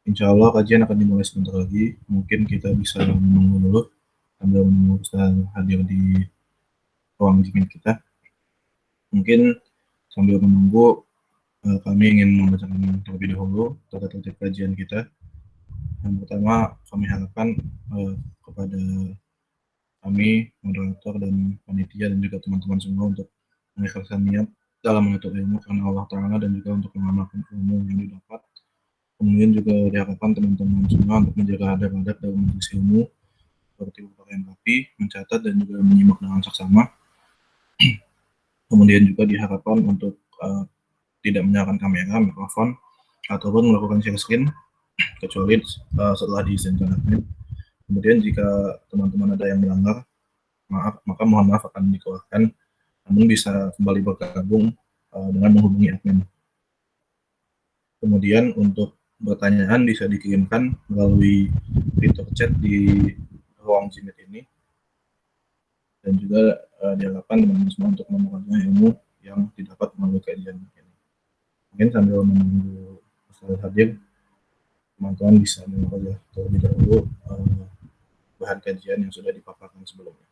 Insya Allah kajian akan dimulai sebentar lagi. Mungkin kita bisa menunggu dulu sambil menunggu Ustaz hadir di ruang Jimit kita. Mungkin sambil menunggu, kami ingin membacakan terlebih dahulu tata tertib kajian kita. Yang pertama, kami harapkan kepada kami, moderator dan panitia dan juga teman-teman semua untuk mengikhlaskan niat dalam menuntut ilmu karena Allah Ta'ala dan juga untuk mengamalkan ilmu yang didapat. Kemudian juga diharapkan teman-teman semua untuk menjaga adab-adab dalam majelis ilmu seperti berpakaian rapi, mencatat dan juga menyimak dengan saksama. Kemudian juga diharapkan untuk tidak menyalakan kamera, mikrofon, ataupun melakukan share screen kecuali setelah diizinkan admin. Kemudian jika teman-teman ada yang melanggar, maka mohon maaf akan dikeluarkan, namun bisa kembali bergabung dengan menghubungi admin. Kemudian untuk pertanyaan bisa dikirimkan melalui fitur chat di ruang Jimit ini, dan juga diharapkan teman-teman semua untuk memperoleh ilmu yang didapat melalui kajian ini. Mungkin sambil menunggu Ustaz hadir, teman-teman bisa memperoleh terlebih dahulu bahan kajian yang sudah dipaparkan sebelumnya.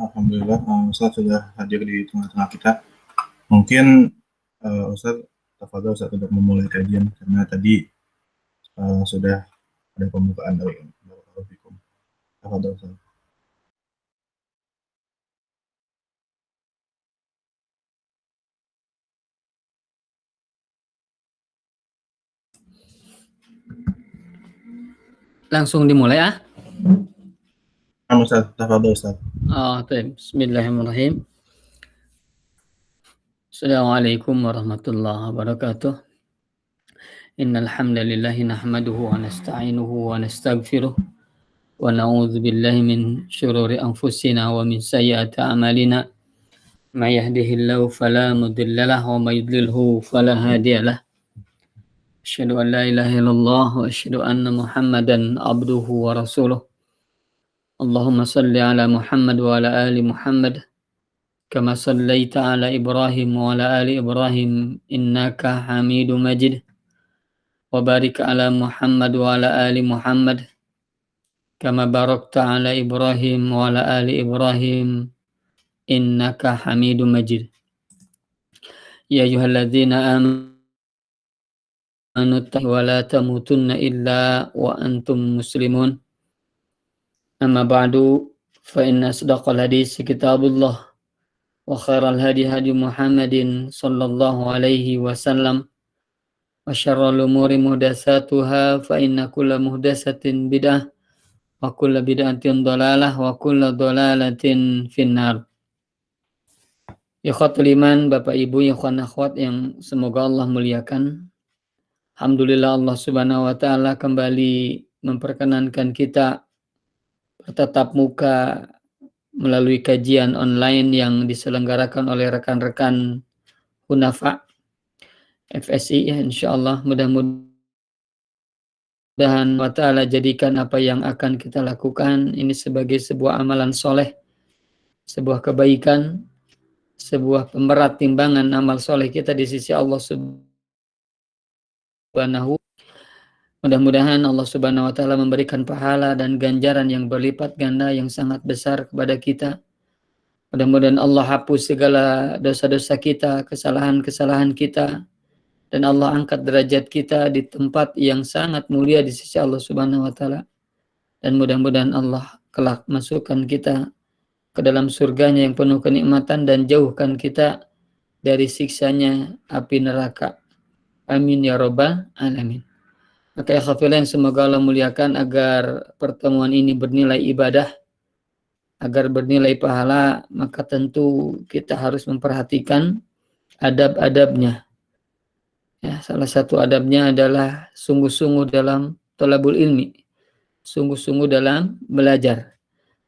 Alhamdulillah, Ustaz sudah hadir di tengah-tengah kita. Mungkin Ustaz, tafadhol Ustaz untuk memulai kajian karena tadi sudah ada pembukaan dari Barakallahu. Tafadhol Ustaz. Langsung dimulai ah. Ustaz, tafadhol Ustaz. Bismillahirrahmanirrahim. Assalamualaikum warahmatullahi wabarakatuh. Innal hamdalillahi nahmaduhu wa nasta'inuhu wa nastaghfiruh wa na'udzu billahi min syururi anfusina wa min sayyiati a'malina. May yahdihillahu fala mudilla lahu wa may yudlilhu fala hadiyalah. Asyhadu an la ilaha illallah wa asyhadu anna Muhammadan abduhu wa rasuluh. Allahumma salli ala Muhammad wa ala ali Muhammad kama sallaita ala Ibrahim wa ala ali Ibrahim innaka Hamidum Majid wa barik ala Muhammad wa ala ali Muhammad kama barakta ala Ibrahim wa ala ali Ibrahim innaka Hamidum Majid. Ya ayyuhalladzina amanu wa la tamutunna illa wa antum muslimun. Amma ba'du fa inna asdaqal hadis kitabullah wa khairal hadi hadi Muhammadin sallallahu alaihi wasallam wa syarrul umuri muhdatsatuha fa inna kulla muhdatsatin bid'ah wa kulla bid'atin dhalalah wa kulla dhalalatin finnar. Ikhwatul iman, Bapak Ibu, ikhwan akhwat yang semoga Allah muliakan. Alhamdulillah Allah Subhanahu wa taala kembali memperkenankan kita bertatap muka melalui kajian online yang diselenggarakan oleh rekan-rekan Hunafa FSI ya, insyaallah mudah-mudahan wa ta'ala jadikan apa yang akan kita lakukan ini sebagai sebuah amalan soleh, sebuah kebaikan, sebuah pemberat timbangan amal soleh kita di sisi Allah Subhanahu. Mudah-mudahan Allah Subhanahu wa taala memberikan pahala dan ganjaran yang berlipat ganda yang sangat besar kepada kita. Mudah-mudahan Allah hapus segala dosa-dosa kita, kesalahan-kesalahan kita, dan Allah angkat derajat kita di tempat yang sangat mulia di sisi Allah Subhanahu wa taala. Dan mudah-mudahan Allah kelak masukkan kita ke dalam surganya yang penuh kenikmatan dan jauhkan kita dari siksanya api neraka. Amin ya rabbal alamin. Maka ya khafilin, semoga Allah muliakan agar pertemuan ini bernilai ibadah, agar bernilai pahala, maka tentu kita harus memperhatikan adab-adabnya. Ya, salah satu adabnya adalah sungguh-sungguh dalam thalabul ilmi, sungguh-sungguh dalam belajar.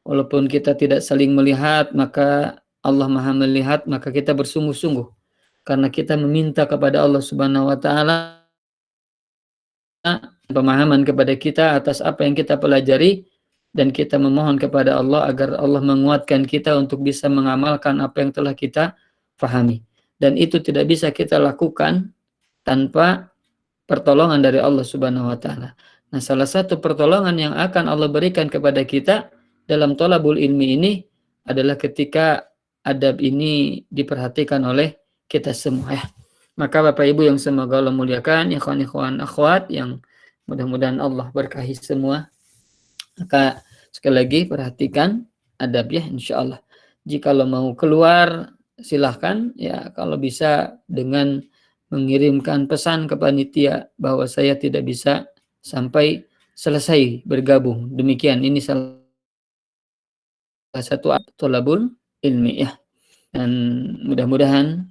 Walaupun kita tidak saling melihat, maka Allah Maha melihat, maka kita bersungguh-sungguh karena kita meminta kepada Allah Subhanahu wa taala pemahaman kepada kita atas apa yang kita pelajari, dan kita memohon kepada Allah agar Allah menguatkan kita untuk bisa mengamalkan apa yang telah kita pahami. Dan itu tidak bisa kita lakukan tanpa pertolongan dari Allah Subhanahu wa taala. Nah, salah satu pertolongan yang akan Allah berikan kepada kita dalam thalabul ilmi ini adalah ketika adab ini diperhatikan oleh kita semua ya. Maka Bapak Ibu yang semoga Allah muliakan, ikhwan-ikhwan akhwat yang mudah-mudahan Allah berkahi semua. Maka sekali lagi perhatikan adab ya, insyaallah. Jika lo mau keluar silahkan ya, kalau bisa dengan mengirimkan pesan ke panitia bahwa saya tidak bisa sampai selesai bergabung. Demikian, ini salah satu thalabul ilmi ya. Dan mudah-mudahan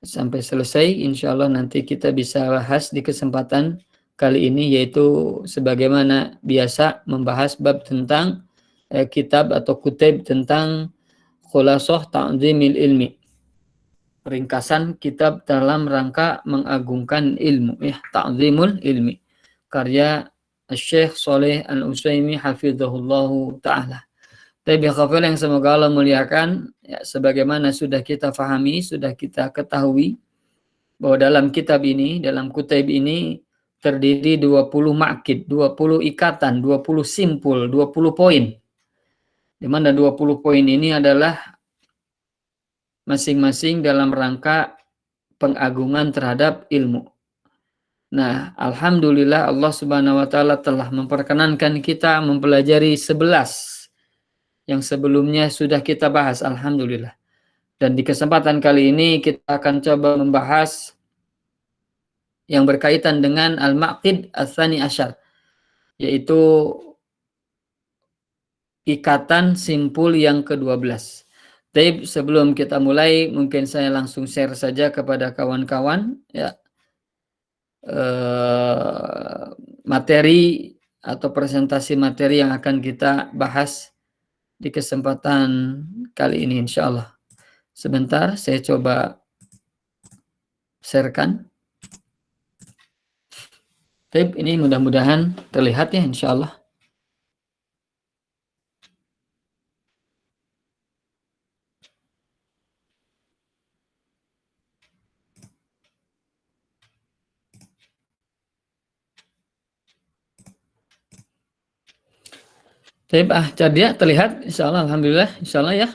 sampai selesai, insya Allah nanti kita bisa bahas di kesempatan kali ini, yaitu sebagaimana biasa membahas bab tentang kitab atau kutub tentang Khulasah Ta'zimil Ilmi, ringkasan kitab dalam rangka mengagungkan ilmu ya, Ta'zimul Ilmi, karya Syekh Shalih Al-Utsaimin hafizahullahu ta'ala. Tapi khafil yang semoga Allah muliakan ya, sebagaimana sudah kita fahami, sudah kita ketahui bahwa dalam kitab ini, dalam kutub ini terdiri 20 ma'kid, 20 ikatan, 20 simpul, 20 poin. di mana 20 poin ini adalah masing-masing dalam rangka pengagungan terhadap ilmu. Nah, alhamdulillah Allah Subhanahu wa taala telah memperkenankan kita mempelajari 11 yang sebelumnya sudah kita bahas, alhamdulillah. Dan di kesempatan kali ini kita akan coba membahas yang berkaitan dengan al-maqid ats-tsani asyar, yaitu ikatan simpul yang ke-12. Tapi sebelum kita mulai, mungkin saya langsung share saja kepada kawan-kawan ya materi atau presentasi materi yang akan kita bahas di kesempatan kali ini insya Allah. Sebentar, saya coba sharekan. Tapi ini mudah-mudahan terlihat ya insya Allah. Cadia terlihat insya Allah, alhamdulillah insya Allah ya.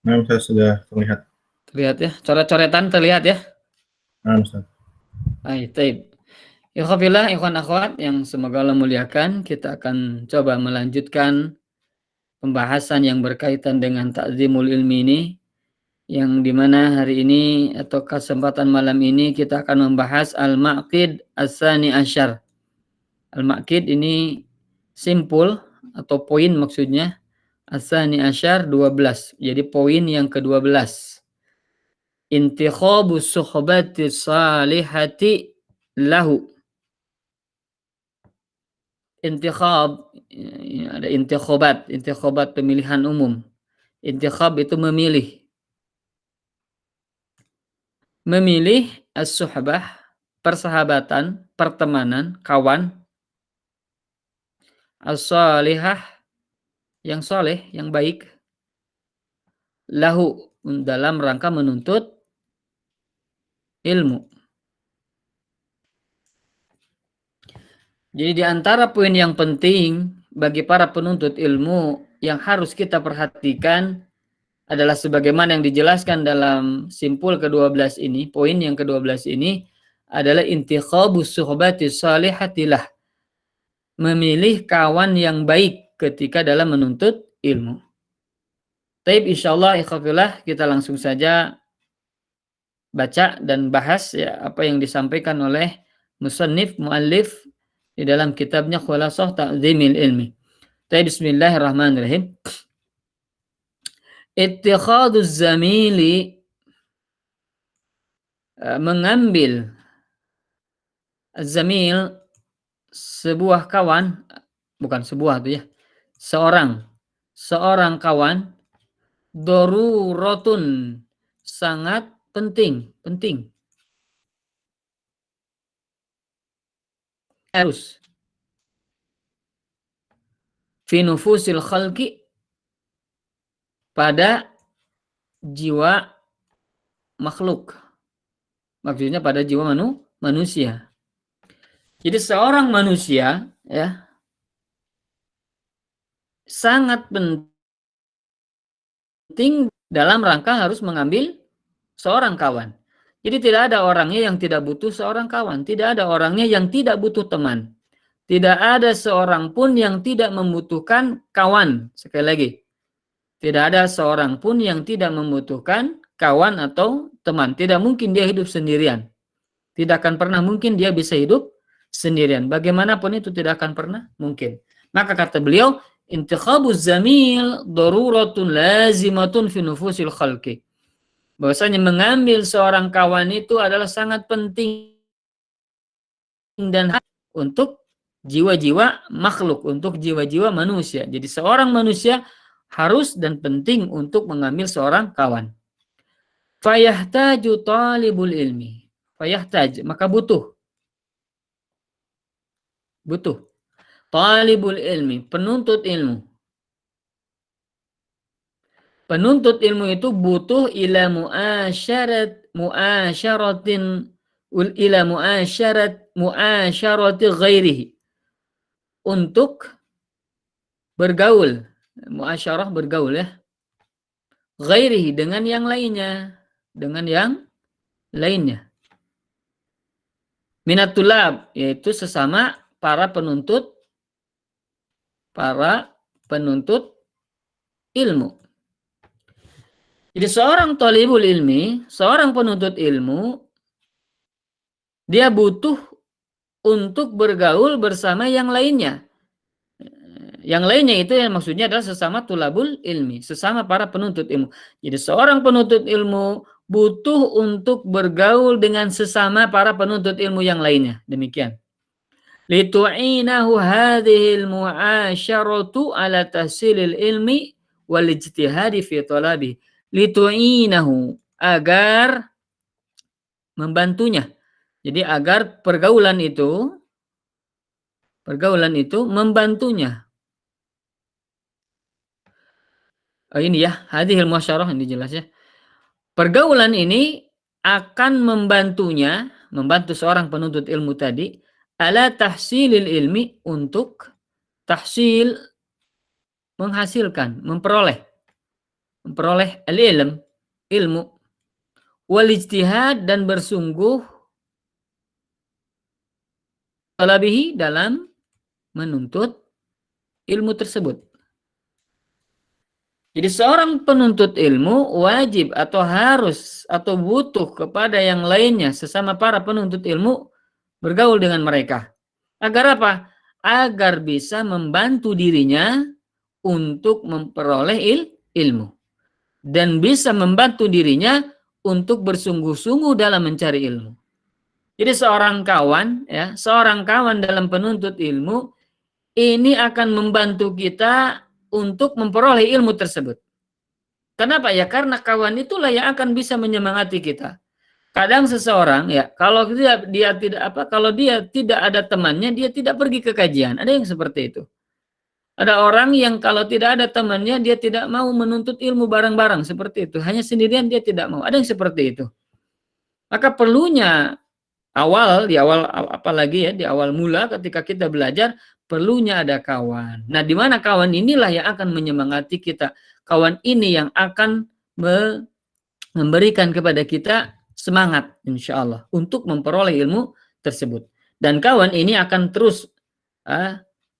Nah, Ustaz, sudah terlihat. Terlihat ya, coret-coretan terlihat ya. Nah, Ustaz. Baik. Ikhwafillah, ikhwan akhwat yang semoga Allah muliakan, kita akan coba melanjutkan pembahasan yang berkaitan dengan ta'zimul ilmi ini, yang dimana hari ini atau kesempatan malam ini kita akan membahas al-maqid ats-tsani asyar. Al-maqid ini simpul atau poin maksudnya, ats-tsani asyar 12. Jadi poin yang ke-12. Intikhabus suhbati salihati lahu. Intikhab, ada intikhabat pemilihan umum. Intikhab itu memilih. Memilih as-suhbah, persahabatan, pertemanan, kawan. As-salihah, yang soleh, yang baik. Lahu, dalam rangka menuntut ilmu. Jadi di antara poin yang penting bagi para penuntut ilmu yang harus kita perhatikan adalah sebagaimana yang dijelaskan dalam simpul ke-12 ini, poin yang ke-12 ini adalah intikhabus suhbati salihatilah. Memilih kawan yang baik ketika dalam menuntut ilmu. Taib insyaallah ikhwafillah kita langsung saja baca dan bahas ya apa yang disampaikan oleh musannif muallif di dalam kitabnya Khulasah Ta'zimil Ilmi. Taib bismillahirrahmanirrahim. Ittikhaduz zamili, mengambil zamil, sebuah kawan, bukan sebuah itu ya, seorang kawan, darurotun, sangat penting. Harus fi nufusil khalqi, pada jiwa makhluk, maksudnya pada jiwa manusia. Jadi seorang manusia ya sangat penting dalam rangka harus mengambil seorang kawan. Jadi tidak ada orangnya yang tidak butuh seorang kawan, tidak ada orangnya yang tidak butuh teman. Tidak ada seorang pun yang tidak membutuhkan kawan. Sekali lagi, tidak ada seorang pun yang tidak membutuhkan kawan atau teman. Tidak mungkin dia hidup sendirian. Tidak akan pernah mungkin dia bisa hidup sendirian. Bagaimanapun itu tidak akan pernah mungkin. Maka kata beliau, intikhabuz zamil daruratun lazimatun fi nufusil khalqi. Bahwasanya mengambil seorang kawan itu adalah sangat penting dan untuk jiwa-jiwa makhluk, untuk jiwa-jiwa manusia. Jadi seorang manusia harus dan penting untuk mengambil seorang kawan. Fayahtaju talibul ilmi. Fayahtaj, maka butuh. Talibul ilmi, penuntut ilmu. Penuntut ilmu itu butuh ila muasyarati ghairihi, untuk bergaul muasyarah bergaul ya. Ghairihi dengan yang lainnya, dengan yang lainnya. Minatulab yaitu sesama para penuntut ilmu. Jadi seorang thalibul ilmi, seorang penuntut ilmu, dia butuh untuk bergaul bersama yang lainnya. Yang lainnya itu yang maksudnya adalah sesama tulabul ilmi, sesama para penuntut ilmu. Jadi seorang penuntut ilmu butuh untuk bergaul dengan sesama para penuntut ilmu yang lainnya. Demikian. Litu'inahu hadhil mu'asyaratu ala tahsilil ilmi wal ijtihadi fi talabi. Litu'inahu, agar membantunya. Jadi agar pergaulan itu membantunya. Ini ya, hadhil muasyarah ini jelas ya. Pergaulan ini akan membantunya, membantu seorang penuntut ilmu tadi ala tahsilil ilmi, untuk tahsil, menghasilkan, memperoleh ilmu, wal ijtihad, dan bersungguh talabihi, dalam menuntut ilmu tersebut. Jadi seorang penuntut ilmu wajib atau harus atau butuh kepada yang lainnya, sesama para penuntut ilmu, bergaul dengan mereka. Agar apa? Agar bisa membantu dirinya untuk memperoleh ilmu. Dan bisa membantu dirinya untuk bersungguh-sungguh dalam mencari ilmu. Jadi seorang kawan dalam penuntut ilmu, ini akan membantu kita untuk memperoleh ilmu tersebut. Kenapa ya? Karena kawan itulah yang akan bisa menyemangati kita. Kadang seseorang ya, kalau dia tidak ada temannya, dia tidak pergi ke kajian. Ada yang seperti itu. Ada orang yang kalau tidak ada temannya, dia tidak mau menuntut ilmu bareng-bareng, seperti itu. Hanya sendirian dia tidak mau. Ada yang seperti itu. Maka perlunya apalagi ya di awal mula ketika kita belajar, perlunya ada kawan. Nah, di mana kawan inilah yang akan menyemangati kita. Kawan ini yang akan memberikan kepada kita semangat, insya Allah, untuk memperoleh ilmu tersebut. Dan kawan ini akan terus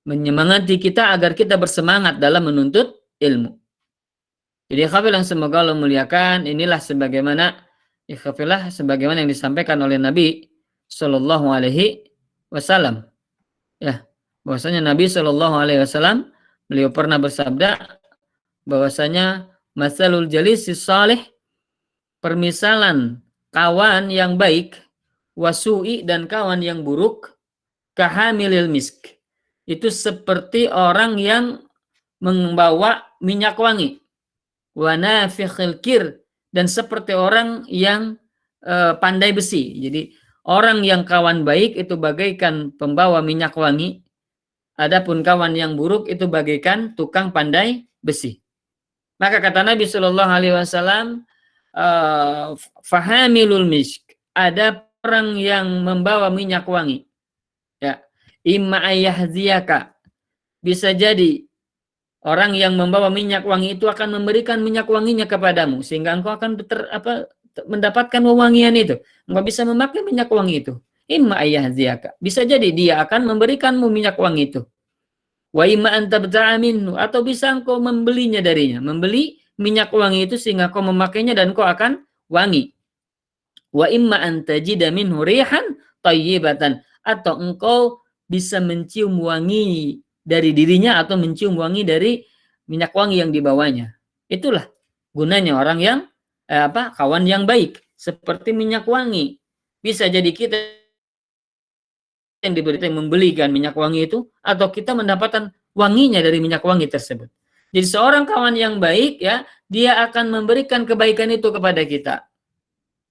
menyemangati kita agar kita bersemangat dalam menuntut ilmu. Jadi yang semoga Allah muliakan, inilah sebagaimana yang disampaikan oleh Nabi Shallallahu Alaihi Wasallam. Ya, bahwasanya Nabi Shallallahu Alaihi Wasallam, beliau pernah bersabda bahwasanya masalul jalisis salih, permisalan kawan yang baik, wasu'i, dan kawan yang buruk, kahamilil misk, itu seperti orang yang membawa minyak wangi, wanafikhil kir, dan seperti orang yang pandai besi. Jadi orang yang kawan baik itu bagaikan pembawa minyak wangi, adapun kawan yang buruk itu bagaikan tukang pandai besi. Maka kata Nabi Shallallahu Alaihi Wasallam, fahamilul misk, ada orang yang membawa minyak wangi. Ya, imma ayahziyaka, bisa jadi orang yang membawa minyak wangi itu akan memberikan minyak wanginya kepadamu sehingga engkau akan mendapatkan wewangian itu. Engkau bisa memakai minyak wangi itu. Imma ayahziyaka, bisa jadi dia akan memberikanmu minyak wangi itu. Wa imma anta minhu, atau bisa engkau membelinya darinya, membeli minyak wangi itu sehingga kau memakainya dan kau akan wangi. Wa imma antajida minhu rihan thayyibatan, atau engkau bisa mencium wangi dari dirinya atau mencium wangi dari minyak wangi yang dibawanya. Itulah gunanya orang yang kawan yang baik, seperti minyak wangi. Bisa jadi kita yang diberikan membelikan minyak wangi itu, atau kita mendapatkan wanginya dari minyak wangi tersebut. Jadi seorang kawan yang baik ya, dia akan memberikan kebaikan itu kepada kita.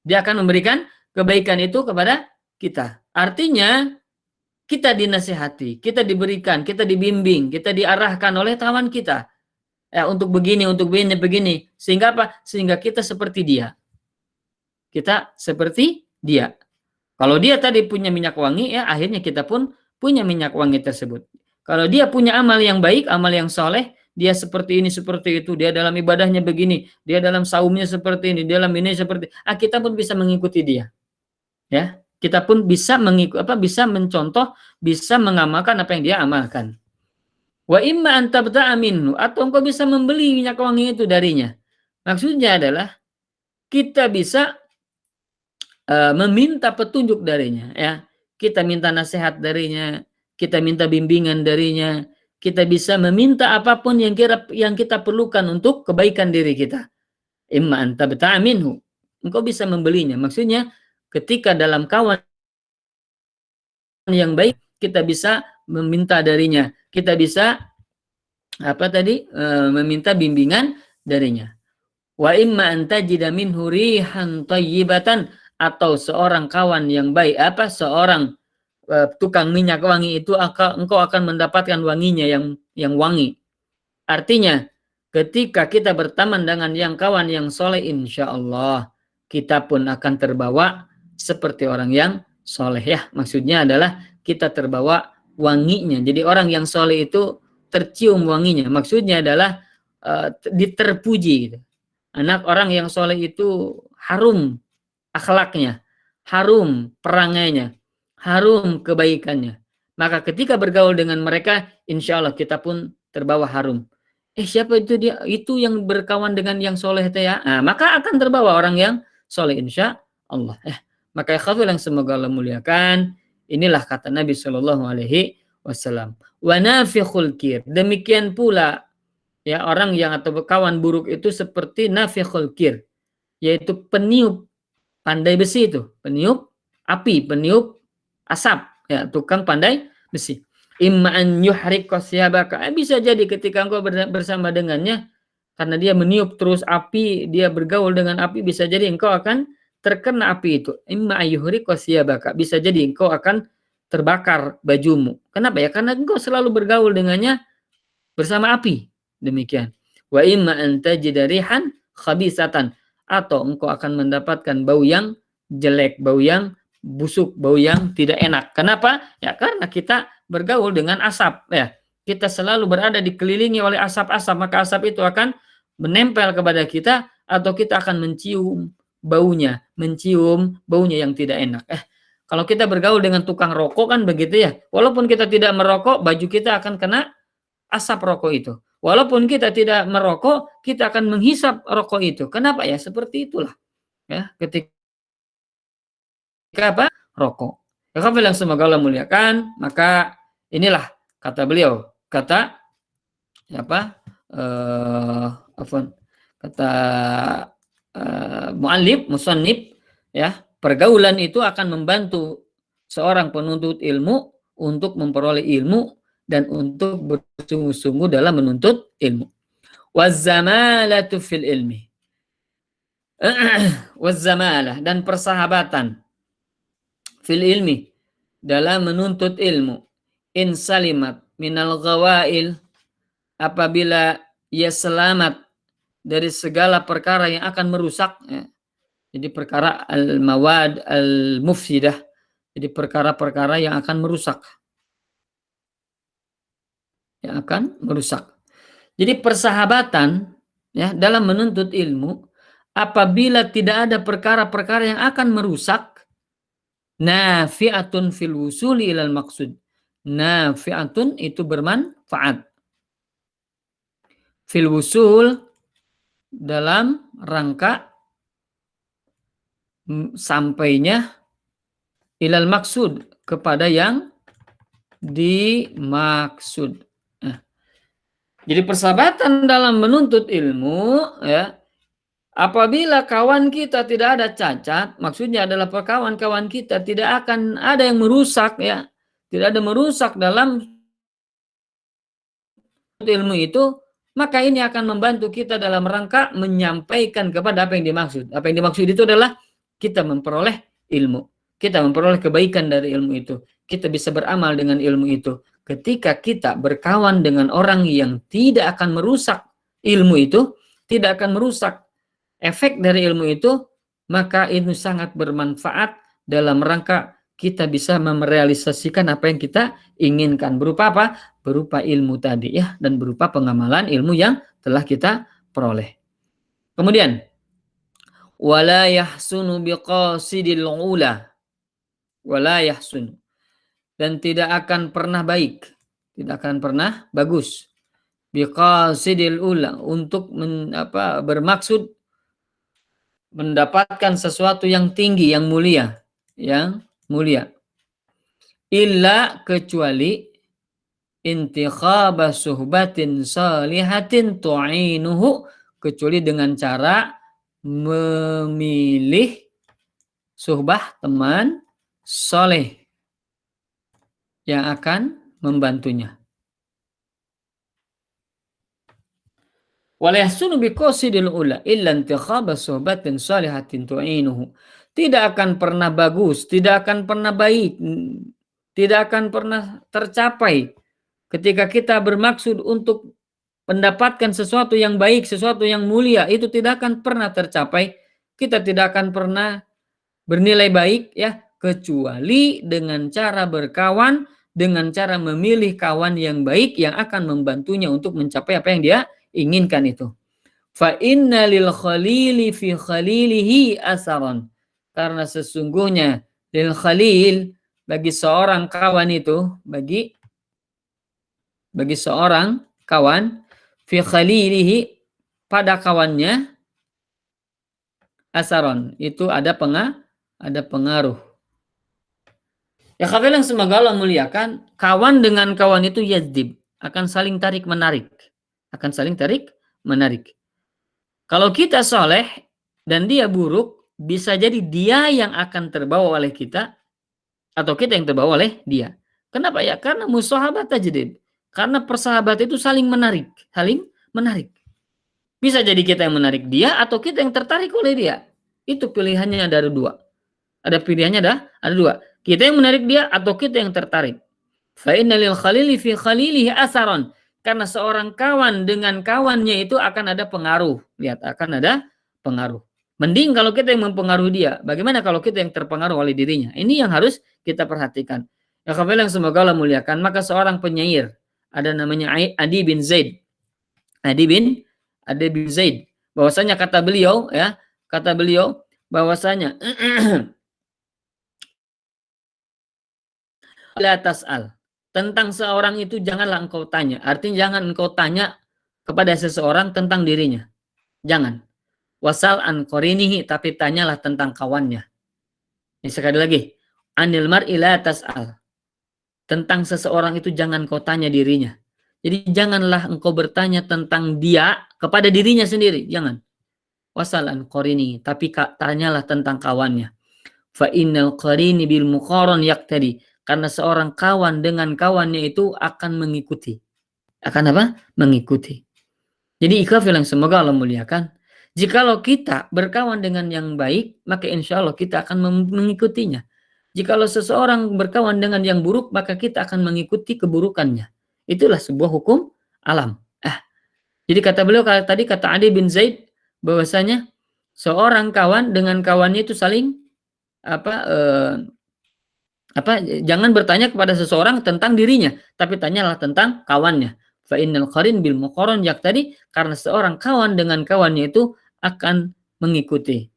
Dia akan memberikan kebaikan itu kepada kita. Artinya kita dinasihati, kita diberikan, kita dibimbing, kita diarahkan oleh kawan kita. Ya, untuk begini. Sehingga apa? Sehingga kita seperti dia. Kita seperti dia. Kalau dia tadi punya minyak wangi, ya akhirnya kita pun punya minyak wangi tersebut. Kalau dia punya amal yang baik, amal yang soleh, dia seperti ini, seperti itu, dia dalam ibadahnya begini, dia dalam saumnya seperti ini, dalam ini seperti, kita pun bisa mengikuti dia. Ya, kita pun bisa bisa mencontoh, bisa mengamalkan apa yang dia amalkan. Wa imma an tabta'a minhu, atau engkau bisa membeli minyak wangi itu darinya. Maksudnya adalah kita bisa meminta petunjuk darinya, ya. Kita minta nasihat darinya, kita minta bimbingan darinya, kita bisa meminta apapun yang kita perlukan untuk kebaikan diri kita. Imma anta minhu, engkau bisa membelinya. Maksudnya ketika dalam kawan yang baik, kita bisa meminta darinya, kita bisa meminta bimbingan darinya. Wa imma anta jida minhu rihan thayyibatan, atau seorang kawan yang baik, seorang tukang minyak wangi itu engkau akan mendapatkan wanginya yang wangi. Artinya ketika kita berteman dengan yang kawan yang soleh, insya Allah kita pun akan terbawa seperti orang yang soleh, ya. Maksudnya adalah kita terbawa wanginya. Jadi orang yang soleh itu tercium wanginya. Maksudnya adalah diterpuji gitu. Anak orang yang soleh itu harum akhlaknya, harum perangainya, harum kebaikannya. Maka ketika bergaul dengan mereka, insya Allah kita pun terbawa harum. Siapa itu dia? Itu yang berkawan dengan yang soleh ya. Maka akan terbawa orang yang soleh, insya Allah. Maka ikhwatul yang semoga Allah muliakan, inilah kata Nabi Shallallahu Alaihi Wasallam. Wa nafikhul kir. Demikian pula ya orang yang atau kawan buruk itu seperti nafikhul kir, yaitu peniup pandai besi itu, peniup api, peniup asap, ya, tukang pandai besi. Imma an yuhriqa siyabaka, bisa jadi ketika engkau bersama dengannya, karena dia meniup terus api, dia bergaul dengan api, bisa jadi engkau akan terkena api itu. Imma an yuhriqa siyabaka, bisa jadi engkau akan terbakar bajumu. Kenapa ya? Karena engkau selalu bergaul dengannya bersama api. Demikian. Wa imma an tajida rihan khabisatan, atau engkau akan mendapatkan bau yang jelek, bau yang busuk, bau yang tidak enak. Kenapa? Ya karena kita bergaul dengan asap, ya. Kita selalu berada dikelilingi oleh asap-asap, maka asap itu akan menempel kepada kita, atau kita akan mencium baunya yang tidak enak. Kalau kita bergaul dengan tukang rokok kan begitu ya. Walaupun kita tidak merokok, baju kita akan kena asap rokok itu. Walaupun kita tidak merokok, kita akan menghisap rokok itu. Kenapa ya? Seperti itulah. Ya, ketika apa? Rokok. Kalau yang semoga Allah muliakan, maka inilah kata beliau, kata mu'allif, musannif, ya, pergaulan itu akan membantu seorang penuntut ilmu untuk memperoleh ilmu dan untuk bersungguh-sungguh dalam menuntut ilmu. Wazzamalatu fil ilmi. Wazzamalah, dan persahabatan fil ilmi, dalam menuntut ilmu. In salimat minal ghawail, apabila ia selamat dari segala perkara yang akan merusak, ya. Jadi perkara al-mawad al-mufsidah, jadi perkara-perkara yang akan merusak. Jadi persahabatan, ya, dalam menuntut ilmu, apabila tidak ada perkara-perkara yang akan merusak, nafi'atun fil wusuli ilal maksud. Nafi'atun itu bermanfaat. Fil wusul, dalam rangka sampainya, ilal maksud, kepada yang dimaksud. Jadi persahabatan dalam menuntut ilmu, ya, apabila kawan kita tidak ada cacat, maksudnya adalah kawan-kawan kita tidak akan ada yang merusak, ya, tidak ada merusak dalam ilmu itu, maka ini akan membantu kita dalam rangka menyampaikan kepada apa yang dimaksud. Apa yang dimaksud itu adalah kita memperoleh ilmu, kita memperoleh kebaikan dari ilmu itu, kita bisa beramal dengan ilmu itu. Ketika kita berkawan dengan orang yang tidak akan merusak ilmu itu, tidak akan merusak efek dari ilmu itu, maka itu sangat bermanfaat dalam rangka kita bisa merealisasikan apa yang kita inginkan. Berupa apa? Berupa ilmu tadi ya, dan berupa pengamalan ilmu yang telah kita peroleh. Kemudian, wala yahsunu biqasidil ula. Wala yahsunu. Dan tidak akan pernah baik. Tidak akan pernah bagus. Biqasidil ula. Untuk bermaksud mendapatkan sesuatu yang tinggi, yang mulia. Yang mulia. Illa kecuali intikhaba suhbatin salihatin tu'inuhu, kecuali dengan cara memilih suhbah teman soleh yang akan membantunya. Wala yahsunu biqasidil ula illa intikhaba suhbatin salihatin tu'inuhu. Tidak akan pernah bagus, tidak akan pernah baik, tidak akan pernah tercapai ketika kita bermaksud untuk mendapatkan sesuatu yang baik, sesuatu yang mulia, itu tidak akan pernah tercapai. Kita tidak akan pernah bernilai baik ya, kecuali dengan cara berkawan, dengan cara memilih kawan yang baik yang akan membantunya untuk mencapai apa yang dia inginkan itu. Fa inna lil khalili fi khalilihi asaron. Karena sesungguhnya lil khalil, bagi seorang kawan itu, bagi seorang kawan, fi khalilihi, pada kawannya, asaron, itu ada pengaruh. Ya kafilah yang semoga Allah muliakan, kawan dengan kawan itu yazdib, akan saling tarik menarik. Akan saling tarik menarik. Kalau kita soleh dan dia buruk, bisa jadi dia yang akan terbawa oleh kita, atau kita yang terbawa oleh dia. Kenapa ya? Karena musahabat tajdid. Karena persahabatan itu saling menarik. Saling menarik. Bisa jadi kita yang menarik dia, atau kita yang tertarik oleh dia. Itu pilihannya ada dua. Ada pilihannya ada dua. Kita yang menarik dia, atau kita yang tertarik. Fa inna lil khalili fi khalilihi asaron. Karena seorang kawan dengan kawannya itu akan ada pengaruh. Lihat, akan ada pengaruh. Mending kalau kita yang mempengaruhi dia. Bagaimana kalau kita yang terpengaruh oleh dirinya? Ini yang harus kita perhatikan. Ya kafilah yang semoga Allah muliakan. Maka seorang penyair, ada namanya Adi bin Zaid. Adi bin Zaid. Bahwasanya kata beliau, bahwasanya la tas'al. Tentang seorang itu janganlah engkau tanya. Artinya jangan engkau tanya kepada seseorang tentang dirinya. Jangan. Wasal an qarinihi, tapi tanyalah tentang kawannya. Ini sekali lagi. Anil mar'i la tas'al. Tentang seseorang itu jangan kau tanya dirinya. Jadi janganlah engkau bertanya tentang dia kepada dirinya sendiri. Jangan. Wasal an qarini, tapi tanyalah tentang kawannya. Fa innal qarini bil muqaran yaqtadi. Karena seorang kawan dengan kawannya itu akan mengikuti. Akan apa? Mengikuti. Jadi ikhwah yang semoga Allah muliakan. Jikalau kita berkawan dengan yang baik, maka insya Allah kita akan mengikutinya. Jikalau seseorang berkawan dengan yang buruk, maka kita akan mengikuti keburukannya. Itulah sebuah hukum alam. Jadi kata beliau tadi, kata Adi bin Zaid, bahwasanya seorang kawan dengan kawannya itu saling jangan bertanya kepada seseorang tentang dirinya, tapi tanyalah tentang kawannya. Fa innal qarin bil muqaran yaqtadi, karena seorang kawan dengan kawannya itu akan mengikuti.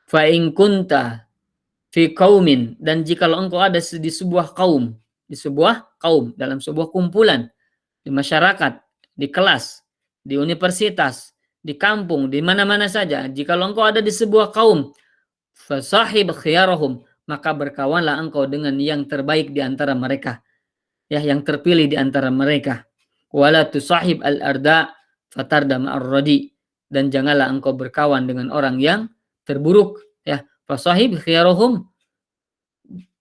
Fa in kunta fi qaumin, dan jikalau engkau ada di sebuah kaum, dalam sebuah kumpulan, di masyarakat, di kelas, di universitas, di kampung, di mana-mana saja, jikalau engkau ada di sebuah kaum, fasahib khiyarahum, maka berkawanlah engkau dengan yang terbaik di antara mereka. Ya, yang terpilih di antara mereka. Wala tusahib al-arda fatarda ma'ar-radi, dan janganlah engkau berkawan dengan orang yang terburuk. Ya, fasahib khiyarahum,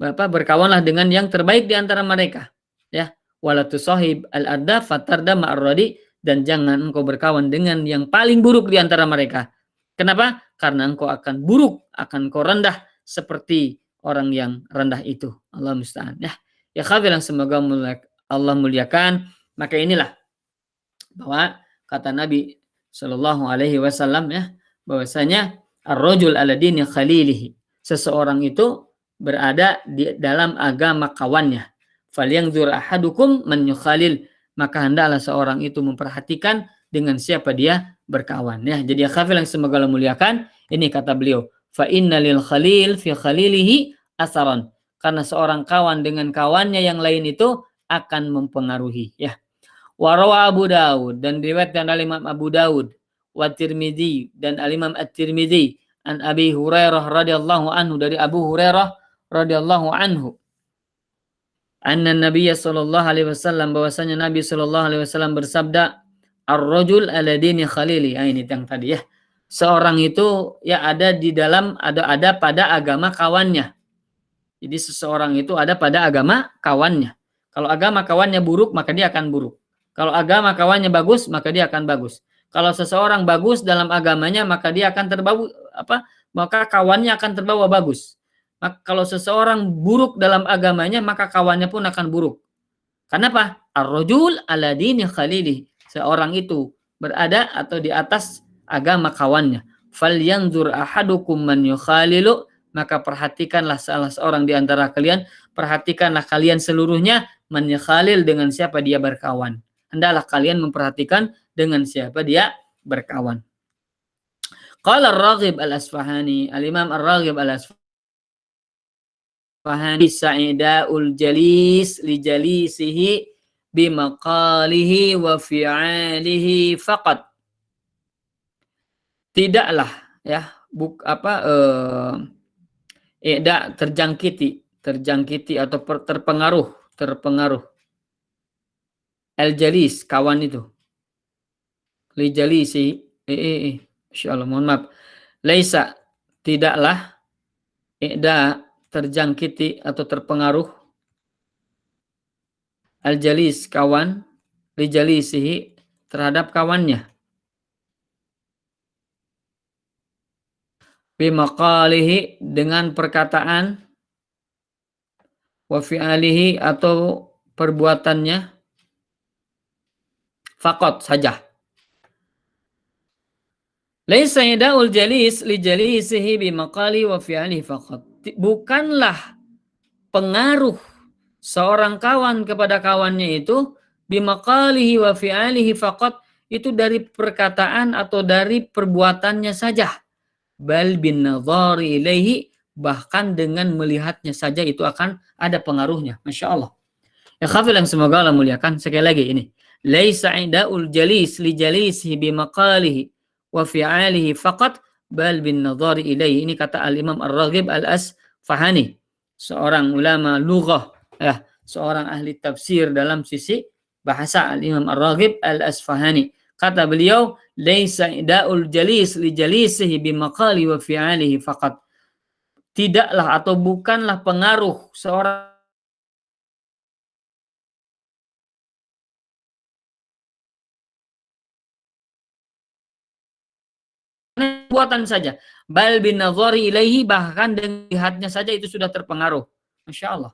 berkawanlah dengan yang terbaik di antara mereka. Ya, wala tusahib al-arda fatarda ma'ar-radi, dan jangan engkau berkawan dengan yang paling buruk di antara mereka. Kenapa? Karena engkau akan buruk, akan kau rendah seperti orang yang rendah itu. Allah musta'an. Ya kafilah semoga Allah muliakan. Maka inilah bahwa kata Nabi Shallallahu Alaihi Wasallam, ya, bahwasanya ar-rajul ala dini khalilihi, seseorang itu berada di dalam agama kawannya. Falyanzur ahadukum man yukhalil, maka hendaklah seorang itu memperhatikan dengan siapa dia berkawan. Ya, jadi akhwat yang semoga Allah muliakan, ini kata beliau, fa innalil khalil fi khalilihi asaran, karena seorang kawan dengan kawannya yang lain itu akan mempengaruhi. Ya. Warawa Abu Daud, dan diriwayatkan oleh Imam Abu Daud, wa Tirmidzi, dan Al-Imam At-Tirmidzi, an Abi Hurairah radhiyallahu anhu, dari Abu Hurairah radhiyallahu anhu, anna Nabiya sallallahu alaihi wasallam, bahwasanya Nabi sallallahu alaihi wasallam bersabda, ar-rajul ala dini khalili. Ini yang tadi ya. Seorang itu ya ada di dalam ada pada agama kawannya. Jadi seseorang itu ada pada agama kawannya. Kalau agama kawannya buruk, maka dia akan buruk. Kalau agama kawannya bagus, maka dia akan bagus. Kalau seseorang bagus dalam agamanya, maka dia akan terbawa maka kawannya akan terbawa bagus. Maka kalau seseorang buruk dalam agamanya, maka kawannya pun akan buruk. Kenapa? Ar-rajul ala dini khalili. Seorang itu berada atau di atas agama kawannya. Falyanzur ahadukum man yukhalilu, maka perhatikanlah salah seorang di antara kalian, perhatikanlah kalian seluruhnya, man yukhalil, dengan siapa dia berkawan. Hendaklah kalian memperhatikan dengan siapa dia berkawan. Qala Ar-Raghib Al-Asfahani, Al-Imam Ar-Raghib Al-Asfahani, sa'ida'ul jalis li jalisihi bimaqalihi wa fi'alihi faqat. Tidaklah ya terjangkiti atau terpengaruh al-jalis, kawan itu, li jalisi insyaallah, mohon maaf, laisa, tidaklah, terjangkiti atau terpengaruh, al-jalis, kawan, li jalisihi, terhadap kawannya, bimaqalihi, dengan perkataan, wa fi'alihi, atau perbuatannya, faqat, saja. Laisa yada'ul jalis li jalisihi bimaqali wa fi'alihi faqat. Bukanlah pengaruh seorang kawan kepada kawannya itu bimaqalihi wa fi'alihi faqat, itu dari perkataan atau dari perbuatannya saja. Bal bin nadhari ilaihi, bahkan dengan melihatnya saja itu akan ada pengaruhnya. Masya Allah. Ya khafil yang semoga Allah muliakan. Sekali lagi ini. Laisa inda'ul jalis li jalisihi bimaqalihi wa fi'alihi faqat bal bin nadhari ilaihi. Ini kata Al-Imam Ar-Raghib Al-Asfahani, seorang ulama lughah, ya, seorang ahli tafsir dalam sisi bahasa. Al-Imam Ar-Raghib Al-Asfahani, kata beliau, laisa inda'ul jalis li jalisihi bimaqali wa fi'alihi faqat. Tidaklah atau bukanlah pengaruh seorang perbuatan saja, bal bin nadhari ilaihi, bahkan dengan lihatnya saja itu sudah terpengaruh. Masya Allah.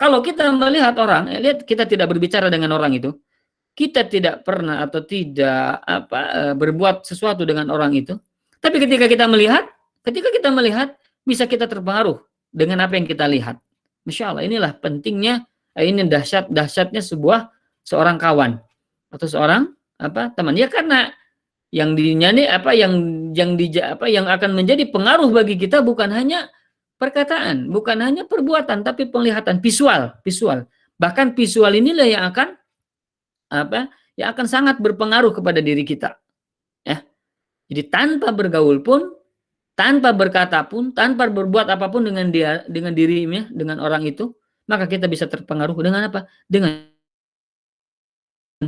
Kalau kita melihat orang, lihat, kita tidak berbicara dengan orang itu, kita tidak pernah atau tidak berbuat sesuatu dengan orang itu, tapi ketika kita melihat bisa kita terpengaruh dengan apa yang kita lihat. Masya Allah, inilah pentingnya, ini dahsyatnya seorang kawan atau seorang teman. Ya, karena yang dinyanyi yang akan menjadi pengaruh bagi kita bukan hanya perkataan, bukan hanya perbuatan, tapi penglihatan, visual. Bahkan visual inilah yang akan sangat berpengaruh kepada diri kita. Ya. Jadi tanpa bergaul pun, tanpa berkata pun, tanpa berbuat apapun dengan dirinya, dengan orang itu, maka kita bisa terpengaruh dengan apa? Dengan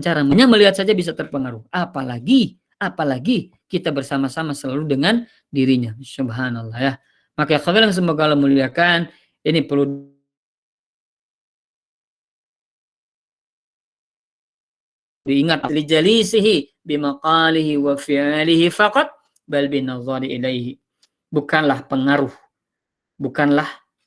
cara melihat saja bisa terpengaruh. Apalagi kita bersama-sama selalu dengan dirinya. Subhanallah ya. Maka yang semoga Allah muliakan, ini perlu diingat. Li jalisihi bimaqalihi wa fi'alihi faqat bal bin nadhari ilaihi. Bukanlah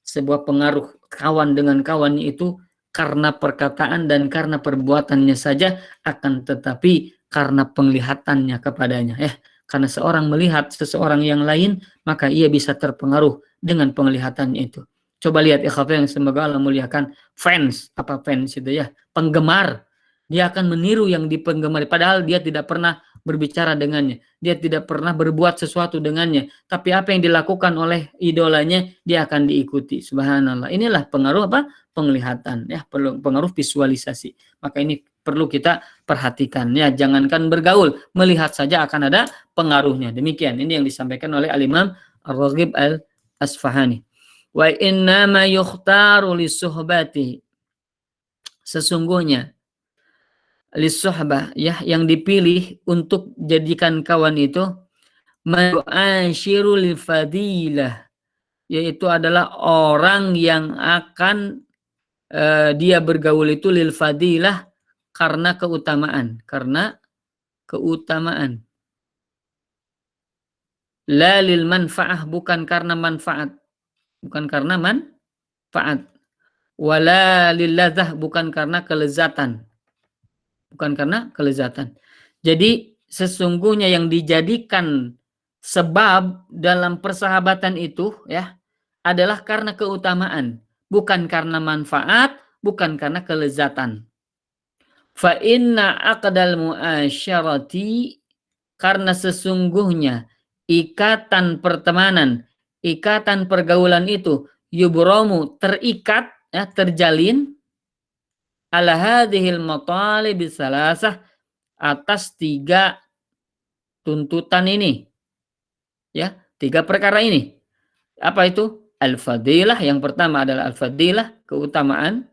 sebuah pengaruh kawan dengan kawannya itu karena perkataan dan karena perbuatannya saja, akan tetapi karena penglihatannya kepadanya. Karena seorang melihat seseorang yang lain, maka ia bisa terpengaruh dengan penglihatannya itu. Coba lihat ikhwan yang semoga Allah muliakan, fans, apa fans itu ya, penggemar. Dia akan meniru yang dipenggemari, padahal dia tidak pernah berbicara dengannya. Dia tidak pernah berbuat sesuatu dengannya. Tapi apa yang dilakukan oleh idolanya, dia akan diikuti. Subhanallah. Inilah pengaruh apa? Penglihatan. Ya, pengaruh visualisasi. Maka ini perlu kita perhatikan. Ya, jangankan bergaul, melihat saja akan ada pengaruhnya. Demikian. Ini yang disampaikan oleh Al-Imam Ar-Raghib Al-Asfahani. Wa inna ma yukhtaru lisuhbati. Sesungguhnya lisuhbah ya yang dipilih untuk jadikan kawan itu ma'asyiru lil fadilah, yaitu adalah orang yang akan dia bergaul itu lil fadilah karena keutamaan, la lil manfaah, bukan karena manfaat, wala lil ladzah, bukan karena kelezatan. Jadi sesungguhnya yang dijadikan sebab dalam persahabatan itu ya adalah karena keutamaan, bukan karena manfaat, bukan karena kelezatan. Fa inna aqdal muasyarati, karena sesungguhnya ikatan pertemanan, ikatan pergaulan itu yubromu, terikat ya, terjalin ala hadhil matalib salasah, atas 3 tuntutan ini. Ya, 3 perkara ini. Apa itu? Al-fadilah, yang pertama adalah al-fadilah, keutamaan.